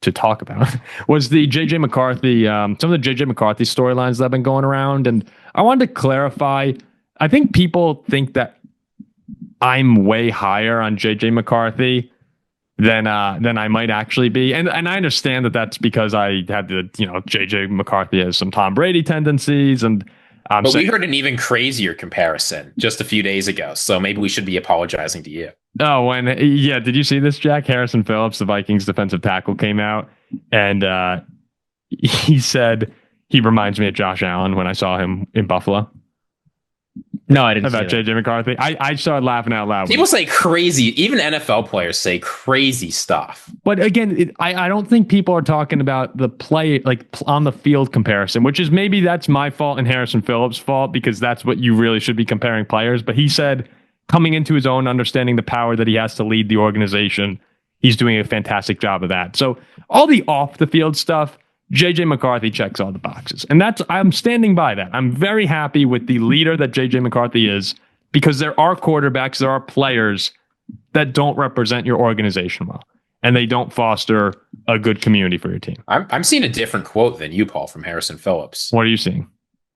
the JJ McCarthy, some of the JJ McCarthy storylines that have been going around. And I wanted to clarify, I think people think that I'm way higher on JJ McCarthy than I might actually be. And I understand that that's because I had JJ McCarthy has some Tom Brady tendencies. But we heard an even crazier comparison just a few days ago. So maybe we should be apologizing to you. Oh, did you see this, Jack? Harrison Phillips, the Vikings defensive tackle, came out and he said he reminds me of Josh Allen when I saw him in Buffalo. No, I didn't. About JJ McCarthy. I started laughing out loud. People say crazy. Even NFL players say crazy stuff. But again, I don't think people are talking about the play, like on the field comparison, which is maybe that's my fault and Harrison Phillips' fault because that's what you really should be comparing players. But he said coming into his own, understanding the power that he has to lead the organization, he's doing a fantastic job of that. So all the off the field stuff, JJ McCarthy checks all the boxes. And I'm standing by that. I'm very happy with the leader that JJ McCarthy is because there are quarterbacks, there are players that don't represent your organization well. And they don't foster a good community for your team. I'm seeing a different quote than you, Paul, from Harrison Phillips. What are you seeing?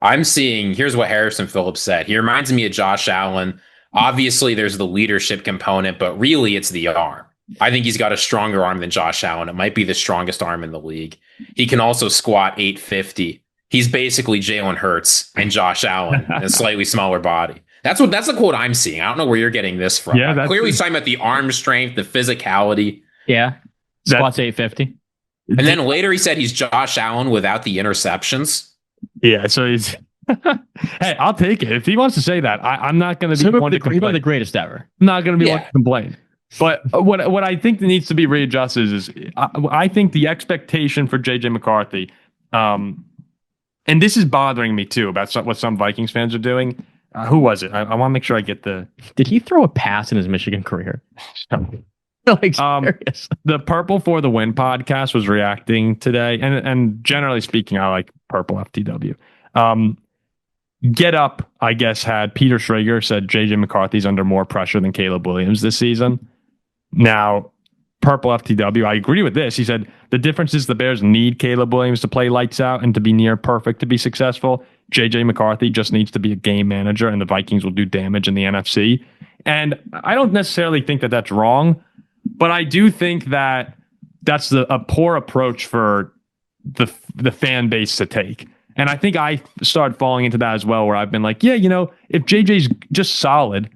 I'm seeing, here's what Harrison Phillips said. He reminds me of Josh Allen. Obviously, there's the leadership component, but really it's the arm. I think he's got a stronger arm than Josh Allen. It might be the strongest arm in the league. He can also squat 850. He's basically Jalen Hurts and Josh Allen in a slightly smaller body. That's the quote I'm seeing. I don't know where you're getting this from. Yeah, clearly he's talking about the arm strength, the physicality. Yeah. Squats 850. And then later he said he's Josh Allen without the interceptions. Yeah, so he's hey, I'll take it. If he wants to say that, I'm not going to be one to complain. The greatest ever. I'm not going to be one to complain. But what I think needs to be readjusted is I think the expectation for JJ McCarthy, and this is bothering me too about what some Vikings fans are doing. Who was it? I want to make sure I get the. Did he throw a pass in his Michigan career? Like serious. The Purple for the Win podcast was reacting today, and generally speaking, I like Purple FTW. Get Up, I guess, had Peter Schrager said JJ McCarthy's under more pressure than Caleb Williams this season. Now, Purple FTW, I agree with this. He said the difference is the Bears need Caleb Williams to play lights out and to be near perfect to be successful. JJ McCarthy just needs to be a game manager, and the Vikings will do damage in the NFC. And I don't necessarily think that that's wrong, but I do think that that's a poor approach for the fan base to take. And I think I started falling into that as well, where I've been like, yeah, if JJ's just solid,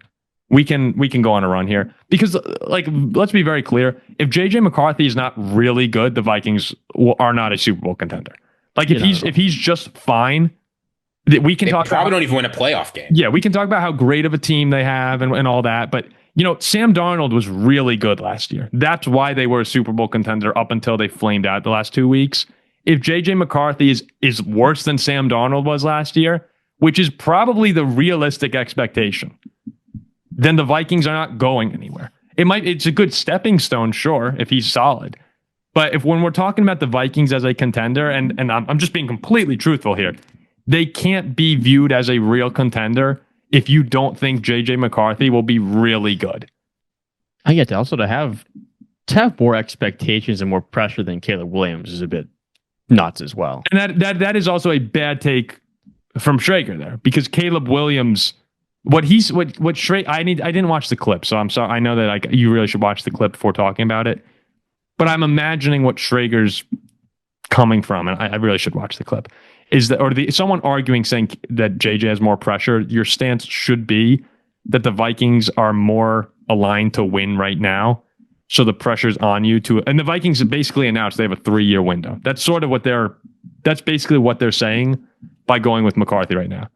we can go on a run here. Because, like, let's be very clear, if JJ McCarthy is not really good, the Vikings are not a Super Bowl contender. Like, if he's just fine, we can talk. Probably don't even win a playoff game. Yeah, we can talk about how great of a team they have and all that. But Sam Darnold was really good last year. That's why they were a Super Bowl contender up until they flamed out the last 2 weeks. If JJ McCarthy is worse than Sam Darnold was last year, which is probably the realistic expectation, then the Vikings are not going anywhere. It's a good stepping stone, sure, if he's solid. But when we're talking about the Vikings as a contender, and I'm just being completely truthful here, they can't be viewed as a real contender if you don't think JJ McCarthy will be really good. I get to have more expectations and more pressure than Caleb Williams is a bit nuts as well. And that is also a bad take from Schrager there, because Caleb Williams, I didn't watch the clip, so I'm sorry. I know that you really should watch the clip before talking about it, but I'm imagining what Schrager's coming from, and I really should watch the clip. Is that someone arguing saying that JJ has more pressure? Your stance should be that the Vikings are more aligned to win right now. So the pressure's on you and the Vikings basically announced they have a 3-year window. That's sort of that's basically what they're saying by going with McCarthy right now.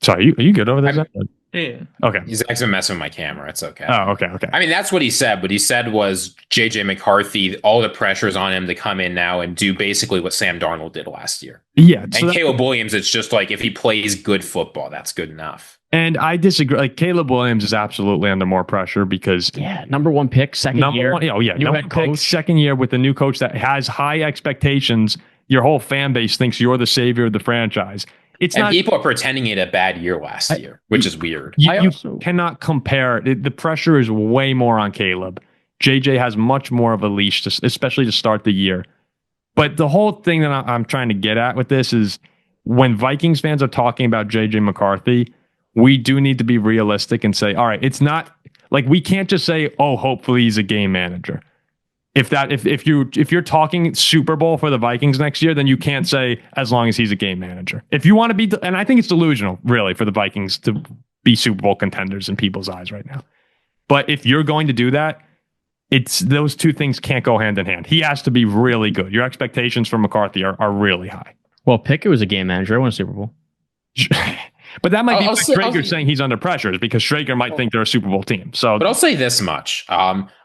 Sorry, are you good over there, Zach? Yeah. Okay. He's actually messing with my camera. It's okay. Oh, okay. I mean, that's what he said. What he said was JJ McCarthy, all the pressure's on him to come in now and do basically what Sam Darnold did last year. Yeah. And Caleb Williams, it's just like if he plays good football, that's good enough. And I disagree. Like, Caleb Williams is absolutely under more pressure because number one pick, second year. Number pick, second year with a new coach that has high expectations. Your whole fan base thinks you're the savior of the franchise. People are pretending he had a bad year last year, which is weird. You cannot compare. The pressure is way more on Caleb. JJ has much more of a leash, especially to start the year. But the whole thing that I'm trying to get at with this is when Vikings fans are talking about JJ McCarthy, we do need to be realistic and say, all right, it's not like we can't just say, oh, hopefully he's a game manager. If you're talking Super Bowl for the Vikings next year, then you can't say as long as he's a game manager. If you want to be, and I think it's delusional, really, for the Vikings to be Super Bowl contenders in people's eyes right now. But if you're going to do that, those two things can't go hand in hand. He has to be really good. Your expectations for McCarthy are really high. Well, Pickett was a game manager. I won a Super Bowl. But that might be Schrager saying he's under pressure because Schrager might think they're a Super Bowl team. But I'll say this much.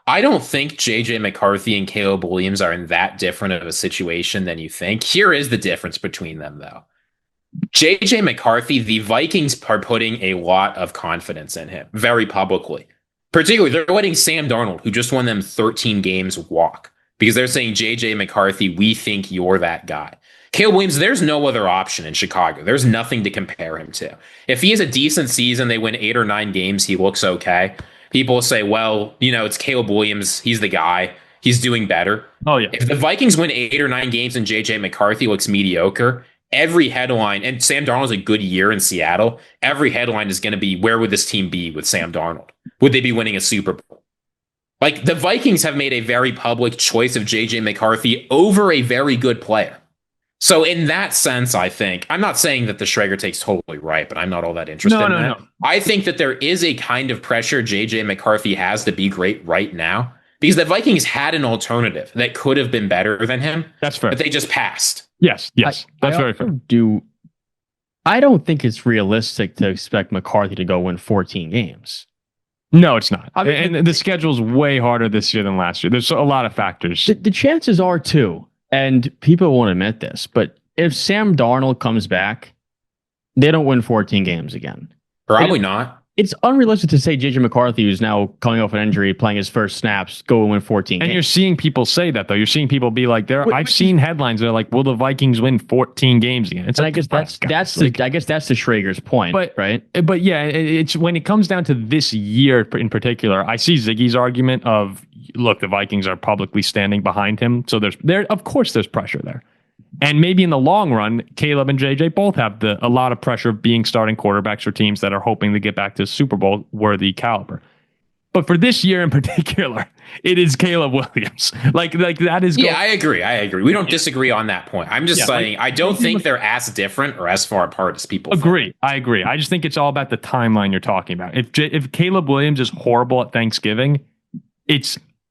I don't think JJ McCarthy and Caleb Williams are in that different of a situation than you think. Here is the difference between them, though. JJ McCarthy, the Vikings are putting a lot of confidence in him very publicly. Particularly, they're letting Sam Darnold, who just won them 13 games, walk because they're saying, JJ McCarthy, we think you're that guy. Caleb Williams, there's no other option in Chicago. There's nothing to compare him to. If he has a decent season, they win 8 or 9 games, he looks okay. People say, well, it's Caleb Williams. He's the guy. He's doing better. Oh, yeah. If the Vikings win 8 or 9 games and JJ McCarthy looks mediocre, every headline, and Sam Darnold's a good year in Seattle, every headline is going to be, where would this team be with Sam Darnold? Would they be winning a Super Bowl? Like, the Vikings have made a very public choice of JJ McCarthy over a very good player. So in that sense, I think, I'm not saying that the Schrager take's totally right, but I'm not all that interested in that. No. I think that there is a kind of pressure JJ McCarthy has to be great right now because the Vikings had an alternative that could have been better than him. That's fair. But they just passed. Yes. That's very fair. I don't think it's realistic to expect McCarthy to go win 14 games. No, it's not. And the schedule's way harder this year than last year. There's a lot of factors. The chances are, too, and people won't admit this, but if Sam Darnold comes back, they don't win 14 games again. Probably not. It's unrealistic to say JJ McCarthy, who's now coming off an injury, playing his first snaps, go and win 14 games. And you're seeing people say that, though. You're seeing people be like, I've seen headlines that are like, will the Vikings win 14 games again? It's and I guess that's the Schrager's point, right? But yeah, it's when it comes down to this year in particular, I see Ziggy's argument of, look, the Vikings are publicly standing behind him. So of course there's pressure there. And maybe in the long run, Caleb and JJ both have a lot of pressure of being starting quarterbacks for teams that are hoping to get back to Super Bowl worthy caliber. But for this year in particular, it is Caleb Williams. Like that is. Yeah, I agree. We don't disagree on that point. I'm just saying I don't think they're as different or as far apart as people think. I agree. I just think it's all about the timeline you're talking about. If Caleb Williams is horrible at Thanksgiving,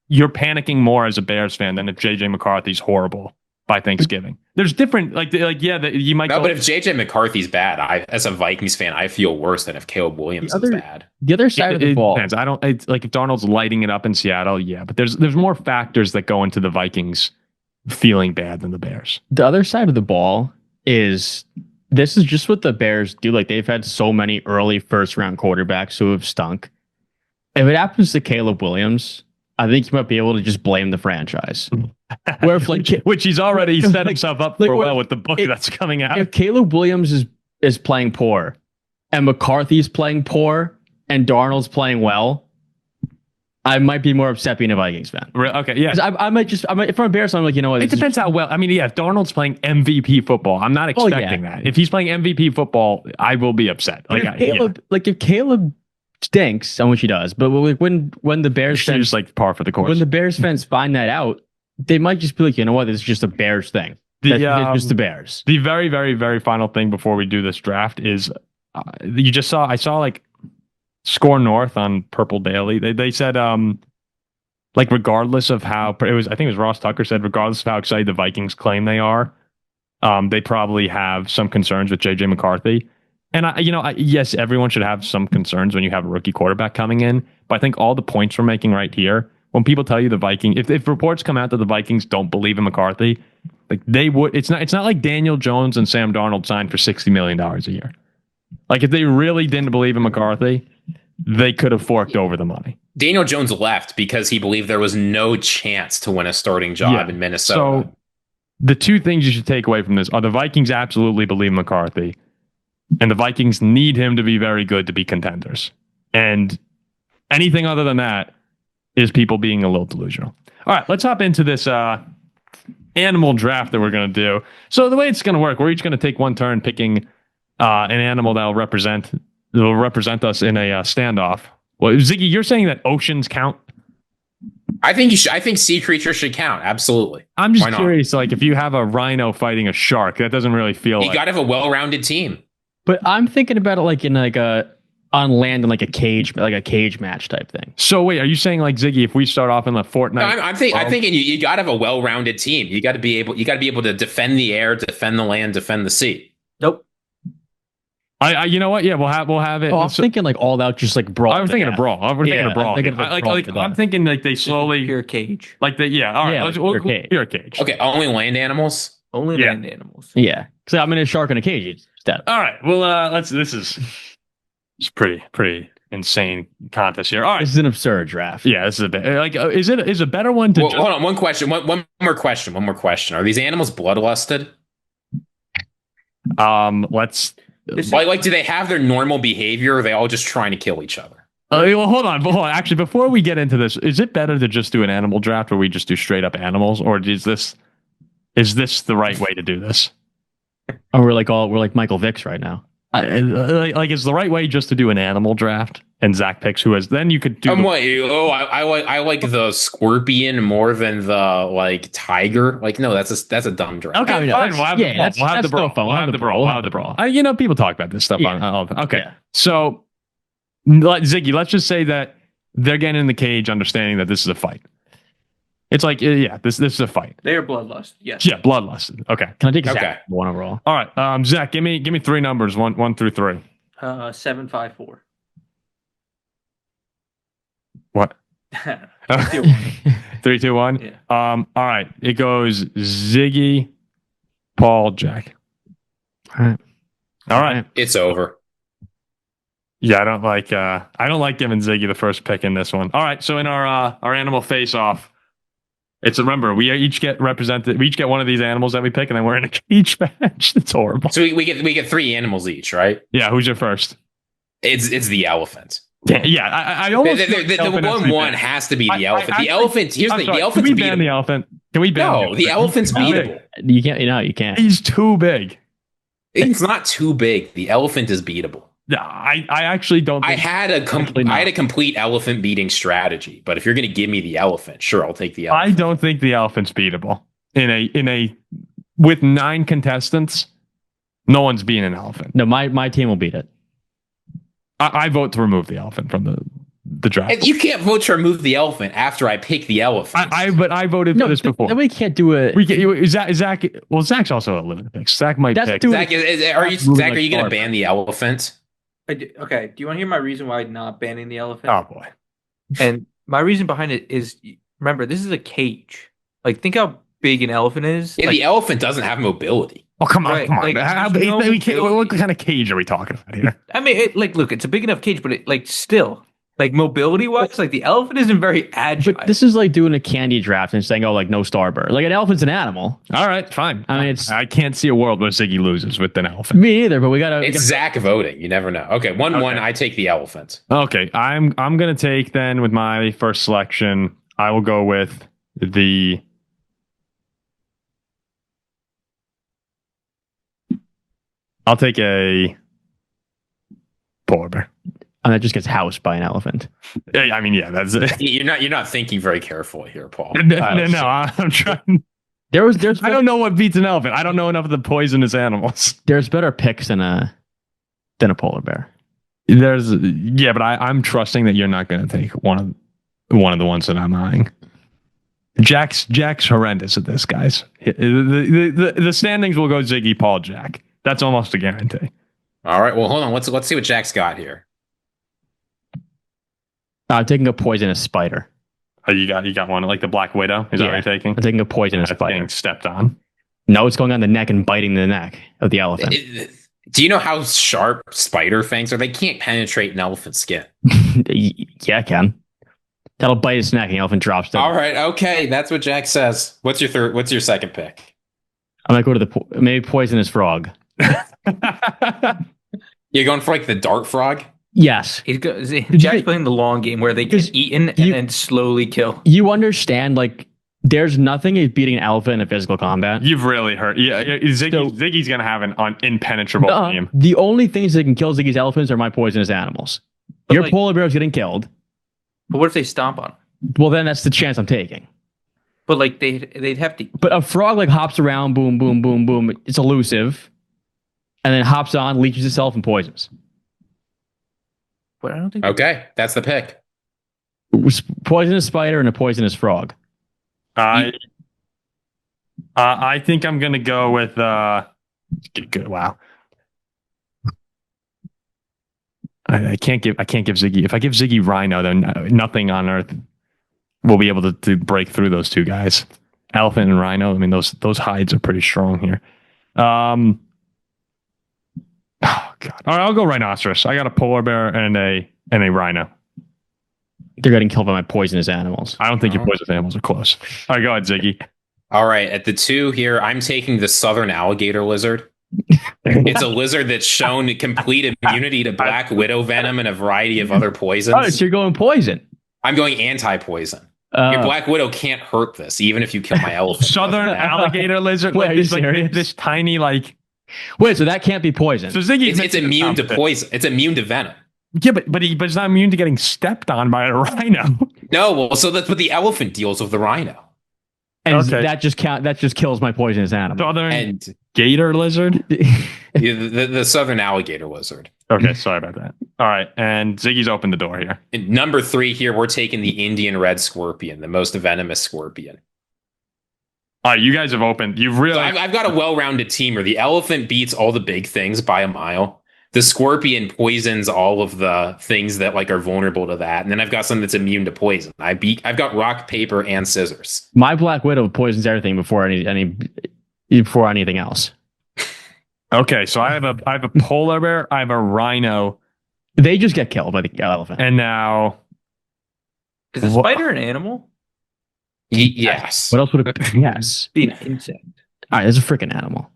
you're panicking more as a Bears fan than if JJ McCarthy's horrible by Thanksgiving. There's different, you might. No, but if JJ McCarthy's bad, as a Vikings fan, I feel worse than if Caleb Williams is bad. The other side of the ball. Depends. If Darnold's lighting it up in Seattle, yeah, but there's more factors that go into the Vikings feeling bad than the Bears. The other side of the ball is this is just what the Bears do. Like, they've had so many early first round quarterbacks who have stunk. If it happens to Caleb Williams, I think you might be able to just blame the franchise. Where if, which he's already set himself up for with the book that's coming out. If Caleb Williams is playing poor and McCarthy's playing poor and Darnold's playing well, I might be more upset being a Vikings fan. Okay, yeah. If I'm a Bears fan, I'm like, you know what? It depends how well. I mean, yeah, if Darnold's playing MVP football, I'm not expecting that. If he's playing MVP football, I will be upset. If Caleb stinks, on which he does, but when the Bears fans just like par for the course, when the Bears fans find that out, they might just be like, you know what, this is just a Bears thing. It's just the Bears. The very, very, very final thing before we do this draft is I saw like Score North on Purple Daily. They said regardless of how I think it was Ross Tucker said, regardless of how excited the Vikings claim they are, they probably have some concerns with JJ McCarthy. And yes, everyone should have some concerns when you have a rookie quarterback coming in. But I think all the points we're making right here, when people tell you the Vikings, if reports come out that the Vikings don't believe in McCarthy, like they would, it's not like Daniel Jones and Sam Darnold signed for $60 million a year. Like, if they really didn't believe in McCarthy, they could have forked over the money. Daniel Jones left because he believed there was no chance to win a starting job in Minnesota. So the two things you should take away from this are the Vikings absolutely believe in McCarthy, and the Vikings need him to be very good to be contenders. And anything other than that is people being a little delusional. All right, let's hop into this animal draft that we're going to do. So the way it's going to work, we're each going to take one turn picking an animal that will represent us in a standoff. Well, Ziggy, you're saying that oceans count? I think you should. I think sea creatures should count. Absolutely. I'm just curious. Like, if you have a rhino fighting a shark, that doesn't really feel. You got to have a well-rounded team. But I'm thinking about it like in on land in like a cage match type thing. So wait, are you saying like Ziggy, if we start off in the Fortnite? No, I'm thinking you got to have a well-rounded team. You got to be able to defend the air, defend the land, defend the sea. Nope. You know what? Yeah, we'll have it. Oh, I'm thinking like all out, just like brawl. I'm thinking a brawl. I'm thinking a brawl. I'm thinking like they slowly pure cage. Like they, yeah. All right, pure cage. Okay, only land animals. Only land animals. Yeah, because I'm in a shark in a cage. All right. Well, this is pretty insane contest here. All right, this is an absurd draft. Yeah, this is a bit is a better one to. Well, hold on. One question. One more question. Are these animals bloodlusted? Let's. Like, do they have their normal behavior, or are they all just trying to kill each other? Well, hold on. Actually, before we get into this, is it better to just do an animal draft where we just do straight up animals, or is this the right way to do this? Oh, we're like Michael Vick's right now. Is the right way just to do an animal draft? and Zack picks who has. Then you could do. I like the scorpion more than the like tiger. Like, no, that's a dumb draft. Okay, fine. We'll have the brawl. We'll have the brawl. You know, people talk about this stuff on all of them. Okay, so Ziggy, let's just say that they're getting in the cage, understanding that this is a fight. It's like, this is a fight. They are bloodlust. Yes. Yeah, bloodlust. Okay. Can I take Zack one overall? All right. Zack, give me three numbers, one through three. 7, 5, 4. What? 3, 2, 1. 3, 2, 1. Yeah. All right. It goes Ziggy, Paul, Jack. All right. It's over. Yeah, I don't like giving Ziggy the first pick in this one. All right. So in our animal face-off, remember, we each get represented. We each get one of these animals that we pick, and then we're in a cage match. It's horrible. So we get 3 animals each, right? Yeah. Who's your first? It's the elephant. Yeah. I almost the one has to be the elephant. The elephant. Here's the elephant's Can we ban beatable. the elephant? Can we ban? No, the elephant's beatable. You can't. You can't. He's too big. It's not too big. The elephant is beatable. Yeah, I actually don't. I had a complete elephant beating strategy, but if you're going to give me the elephant, sure, I'll take the elephant. I don't think the elephant's beatable with 9 contestants. No one's beating an elephant. No, my team will beat it. I vote to remove the elephant from the draft. And you can't vote to remove the elephant after I pick the elephant. But I voted for this before. We can't do it. Zack. Well, Zach's also a limited pick. Zach might pick. Zack, are you going to ban the elephant? Okay, do you want to hear my reason why I'm not banning the elephant? Oh, boy. And my reason behind it is, remember, this is a cage. Like, think how big an elephant is. Yeah, like, the elephant doesn't have mobility. Oh, come on. Right, Come on. like, What kind of cage are we talking about here? I mean, look, it's a big enough cage, but still, like, mobility-wise, like, the elephant isn't very agile. But this is like doing a candy draft and saying, like, no starburst. Like, an elephant's an animal. All right, fine. I mean, I can't see a world where Ziggy loses with an elephant. Me either, but we got to... It's Zack voting. You never know. Okay, 1-1, I take the elephant. Okay, I'm going to take, then, with my first selection, I will go with the... I'll take a polar bear. And that just gets housed by an elephant. I mean, yeah, that's it. You're not thinking very carefully here, Paul. No, I'm trying. There's I don't know what beats an elephant. I don't know enough of the poisonous animals. There's better picks than a polar bear. But I'm trusting that you're not going to take one of the ones that I'm eyeing. Jack's horrendous at this, guys. The standings will go Ziggy, Paul, Jack. That's almost a guarantee. All right. Well, hold on. Let's see what Jack's got here. I'm taking a poisonous spider. Oh, you got one like the Black Widow? Is that what you're taking? I'm taking a poisonous spider. Being stepped on. No, it's going on the neck and biting the neck of the elephant. Do you know how sharp spider fangs are? They can't penetrate an elephant's skin. Yeah, I can. That'll bite its neck and the elephant drops dead. All right. Okay. That's what Jack says. What's your second pick? I'm going to go to maybe poisonous frog. You're going for like the dart frog? Yes. Jack's playing the long game where they get eaten and then slowly kill. You understand, like, there's nothing as beating an elephant in physical combat. You've really hurt. Yeah, Ziggy's going to have an impenetrable team. The only things that can kill Ziggy's elephants are my poisonous animals. Your polar bear is getting killed. But what if they stomp on him? Well, then that's the chance I'm taking. But like they'd have to. But a frog like hops around, boom, boom, boom, boom. It's elusive, and then hops on, leeches itself, and poisons. But I don't think. Okay, that's the pick. Poisonous spider and a poisonous frog. I think I'm gonna go with good. Wow. I can't give Ziggy. If I give Ziggy Rhino, then nothing on earth will be able to break through those two guys. Elephant and Rhino. I mean, those hides are pretty strong here. Oh God! All right, I'll go rhinoceros. I got a polar bear and a rhino. They're getting killed by my poisonous animals. I don't think your poisonous animals are close. All right, go ahead, Ziggy. All right, at the 2 here, I'm taking the southern alligator lizard. It's a lizard that's shown complete immunity to black widow venom and a variety of other poisons. Oh, so you're going poison. I'm going anti-poison. Your black widow can't hurt this, even if you kill my elephant. Southern alligator lizard. Wait, like this tiny like. Wait, so that can't be poison. So Ziggy, it's immune to poison. It's immune to venom. Yeah, but he's not immune to getting stepped on by a rhino. No, well, so that's what the elephant deals with the rhino. And that just kills my poisonous animal. Southern gator lizard? the southern alligator lizard. Okay, sorry about that. All right, and Ziggy's opened the door here. And number 3 here, we're taking the Indian red scorpion, the most venomous scorpion. All right, you guys have opened. You've really... So I've got a well-rounded team here. The elephant beats all the big things by a mile. The scorpion poisons all of the things that are vulnerable to that. And then I've got something that's immune to poison. I've got rock, paper, and scissors. My Black Widow poisons everything before anything else. Okay, so I have a polar bear, I have a rhino. They just get killed by the elephant. And now... Is a spider an animal? Yes. What else would it be? Yes. Be an insect. All right, it's a freaking animal.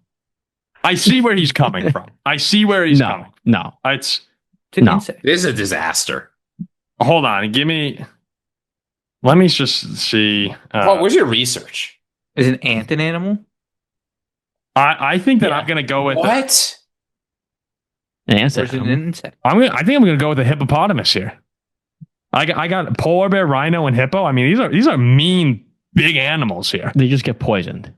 I see where he's coming from. coming. No. It's an insect. This is a disaster. Hold on. Let me just see. Where's your research? Is an ant an animal? I think that I'm going to go with... What? An answer. An insect. I think I'm going to go with the hippopotamus here. I got polar bear, rhino, and hippo. I mean, these are mean, big animals here. They just get poisoned.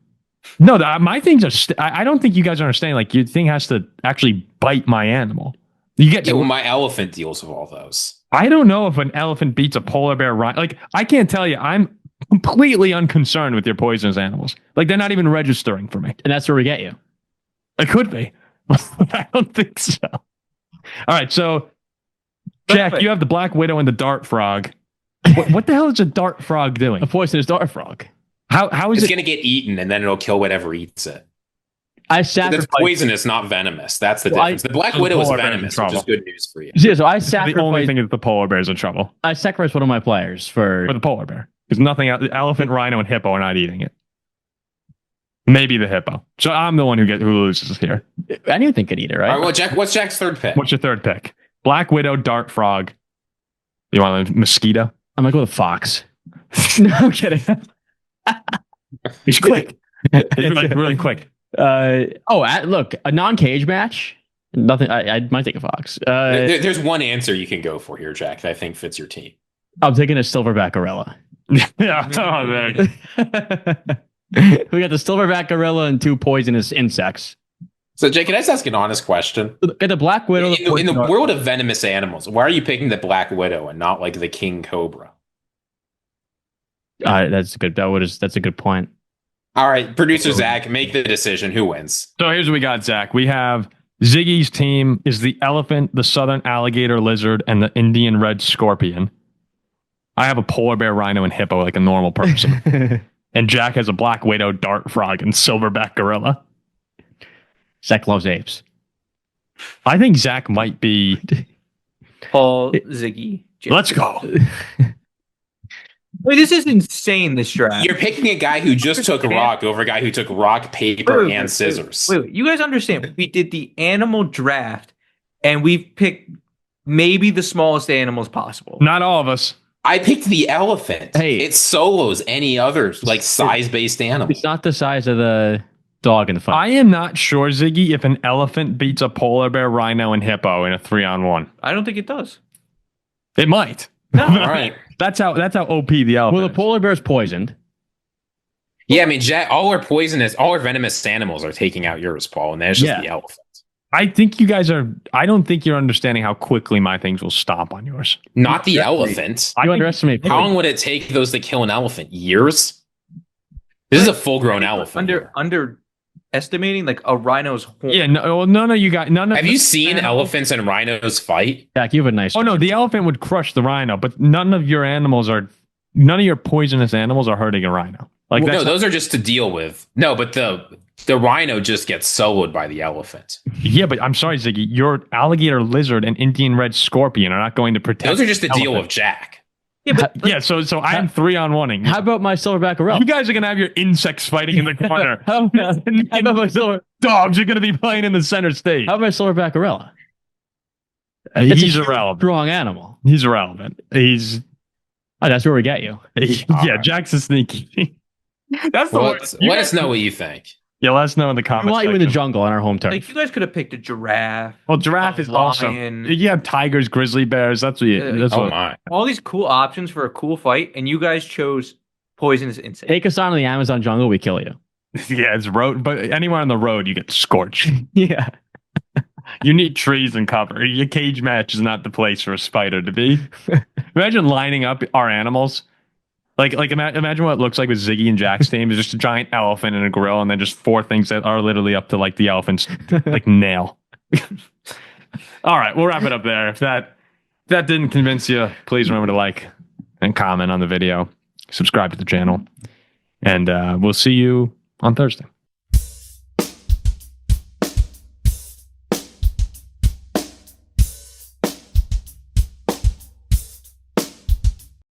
No, my things are... I don't think you guys understand. Your thing has to actually bite my animal. You get to... my elephant deals with all those. I don't know if an elephant beats a polar bear, rhino. I can't tell you. I'm completely unconcerned with your poisonous animals. They're not even registering for me. And that's where we get you. It could be. I don't think so. All right, so Jack, you have the Black Widow and the dart frog. What the hell is a dart frog doing? A poisonous dart frog. How is it's it going to get eaten and then it'll kill whatever eats it? It's poisonous, not venomous. That's the difference. The Black Widow is venomous, which is good news for you. Yeah, so I sacrificed... The only thing is the polar bear's in trouble. I sacrificed one of my players for the polar bear. Because nothing else, the elephant, rhino, and hippo are not eating it. Maybe the hippo. So I'm the one who loses here. Anything could eat it, right? All right, well, what's Jack's third pick? What's your third pick? Black Widow, dart frog. You want a mosquito? I'm going to go with a fox. No, I'm kidding. He's quick. He's really quick. Look, a non-cage match. Nothing. I might take a fox. There's one answer you can go for here, Jack, that I think fits your team. I'm taking a silverback gorilla. Yeah. Oh, man. We got the silverback gorilla and 2 poisonous insects. So, Jake, can I just ask an honest question? Get the Black Widow. In the world of venomous animals, why are you picking the Black Widow and not the King Cobra? That's good. That's a good point. All right, producer Zach, make the decision. Who wins? So here's what we got, Zach. We have Ziggy's team is the elephant, the southern alligator lizard, and the Indian red scorpion. I have a polar bear, rhino, and hippo like a normal person. And Jack has a Black Widow, dart frog, and silverback gorilla. Zach loves apes. I think Zach might be... Paul, Ziggy. Jim. Let's go. Wait, this is insane, this draft. You're picking a guy who just took rock over a guy who took rock, paper, and scissors. Wait, you guys understand? We did the animal draft, and we picked maybe the smallest animals possible. Not all of us. I picked the elephant. Hey. It solos any other size-based animal. It's not the size of the dog in the fight. I am not sure, Ziggy, if an elephant beats a polar bear, rhino, and hippo in a 3-on-1. I don't think it does. It might. No, all right. That's how OP the elephant. Well, the polar bear's poisoned. Yeah, I mean, Jack, all our venomous animals are taking out yours, Paul, and that's just the elephant. I think you guys are... I don't think you're understanding how quickly my things will stop on yours. Not the elephant. You underestimate. How long would it take those to kill an elephant? Years? This is a full-grown elephant. Underestimating a rhino's horn. Yeah, none of you got... Have you seen elephants and rhinos fight? Jack, you have a nice... Oh, no, the elephant would crush the rhino, but none of your poisonous animals are hurting a rhino. No, those are just to deal with. No, but the rhino just gets soloed by the elephant. Yeah, but I'm sorry, Ziggy. Your alligator lizard and Indian red scorpion are not going to protect. Those are just to deal with Jack. Yeah, so I'm 3-on-1ing. How about my silverback gorilla? You guys are gonna have your insects fighting in the corner. How about my dogs are gonna be playing in the center stage. How about my silverback gorilla? He's irrelevant. Strong animal. He's irrelevant. That's where we get you. Yeah, Jack's a sneaky. That's the worst. Let us know what you think. Yeah, let us know in the comments. We want you in the jungle on our home turf. Like, if you guys could have picked a giraffe. Well, giraffe is awesome. You have tigers, grizzly bears. That's what you. That's what. My! All these cool options for a cool fight, and you guys chose poisonous insect. Take us on the Amazon jungle, we kill you. Yeah, it's road, but anywhere on the road, you get scorched. Yeah. You need trees and cover. Your cage match is not the place for a spider to be. Imagine lining up our animals. Like imagine what it looks like with Ziggy and Jack's team. It's just a giant elephant and a gorilla, and then just 4 things that are literally up to like the elephant's like nail. All right, we'll wrap it up there. If that didn't convince you, please remember to like and comment on the video, subscribe to the channel, and we'll see you on Thursday.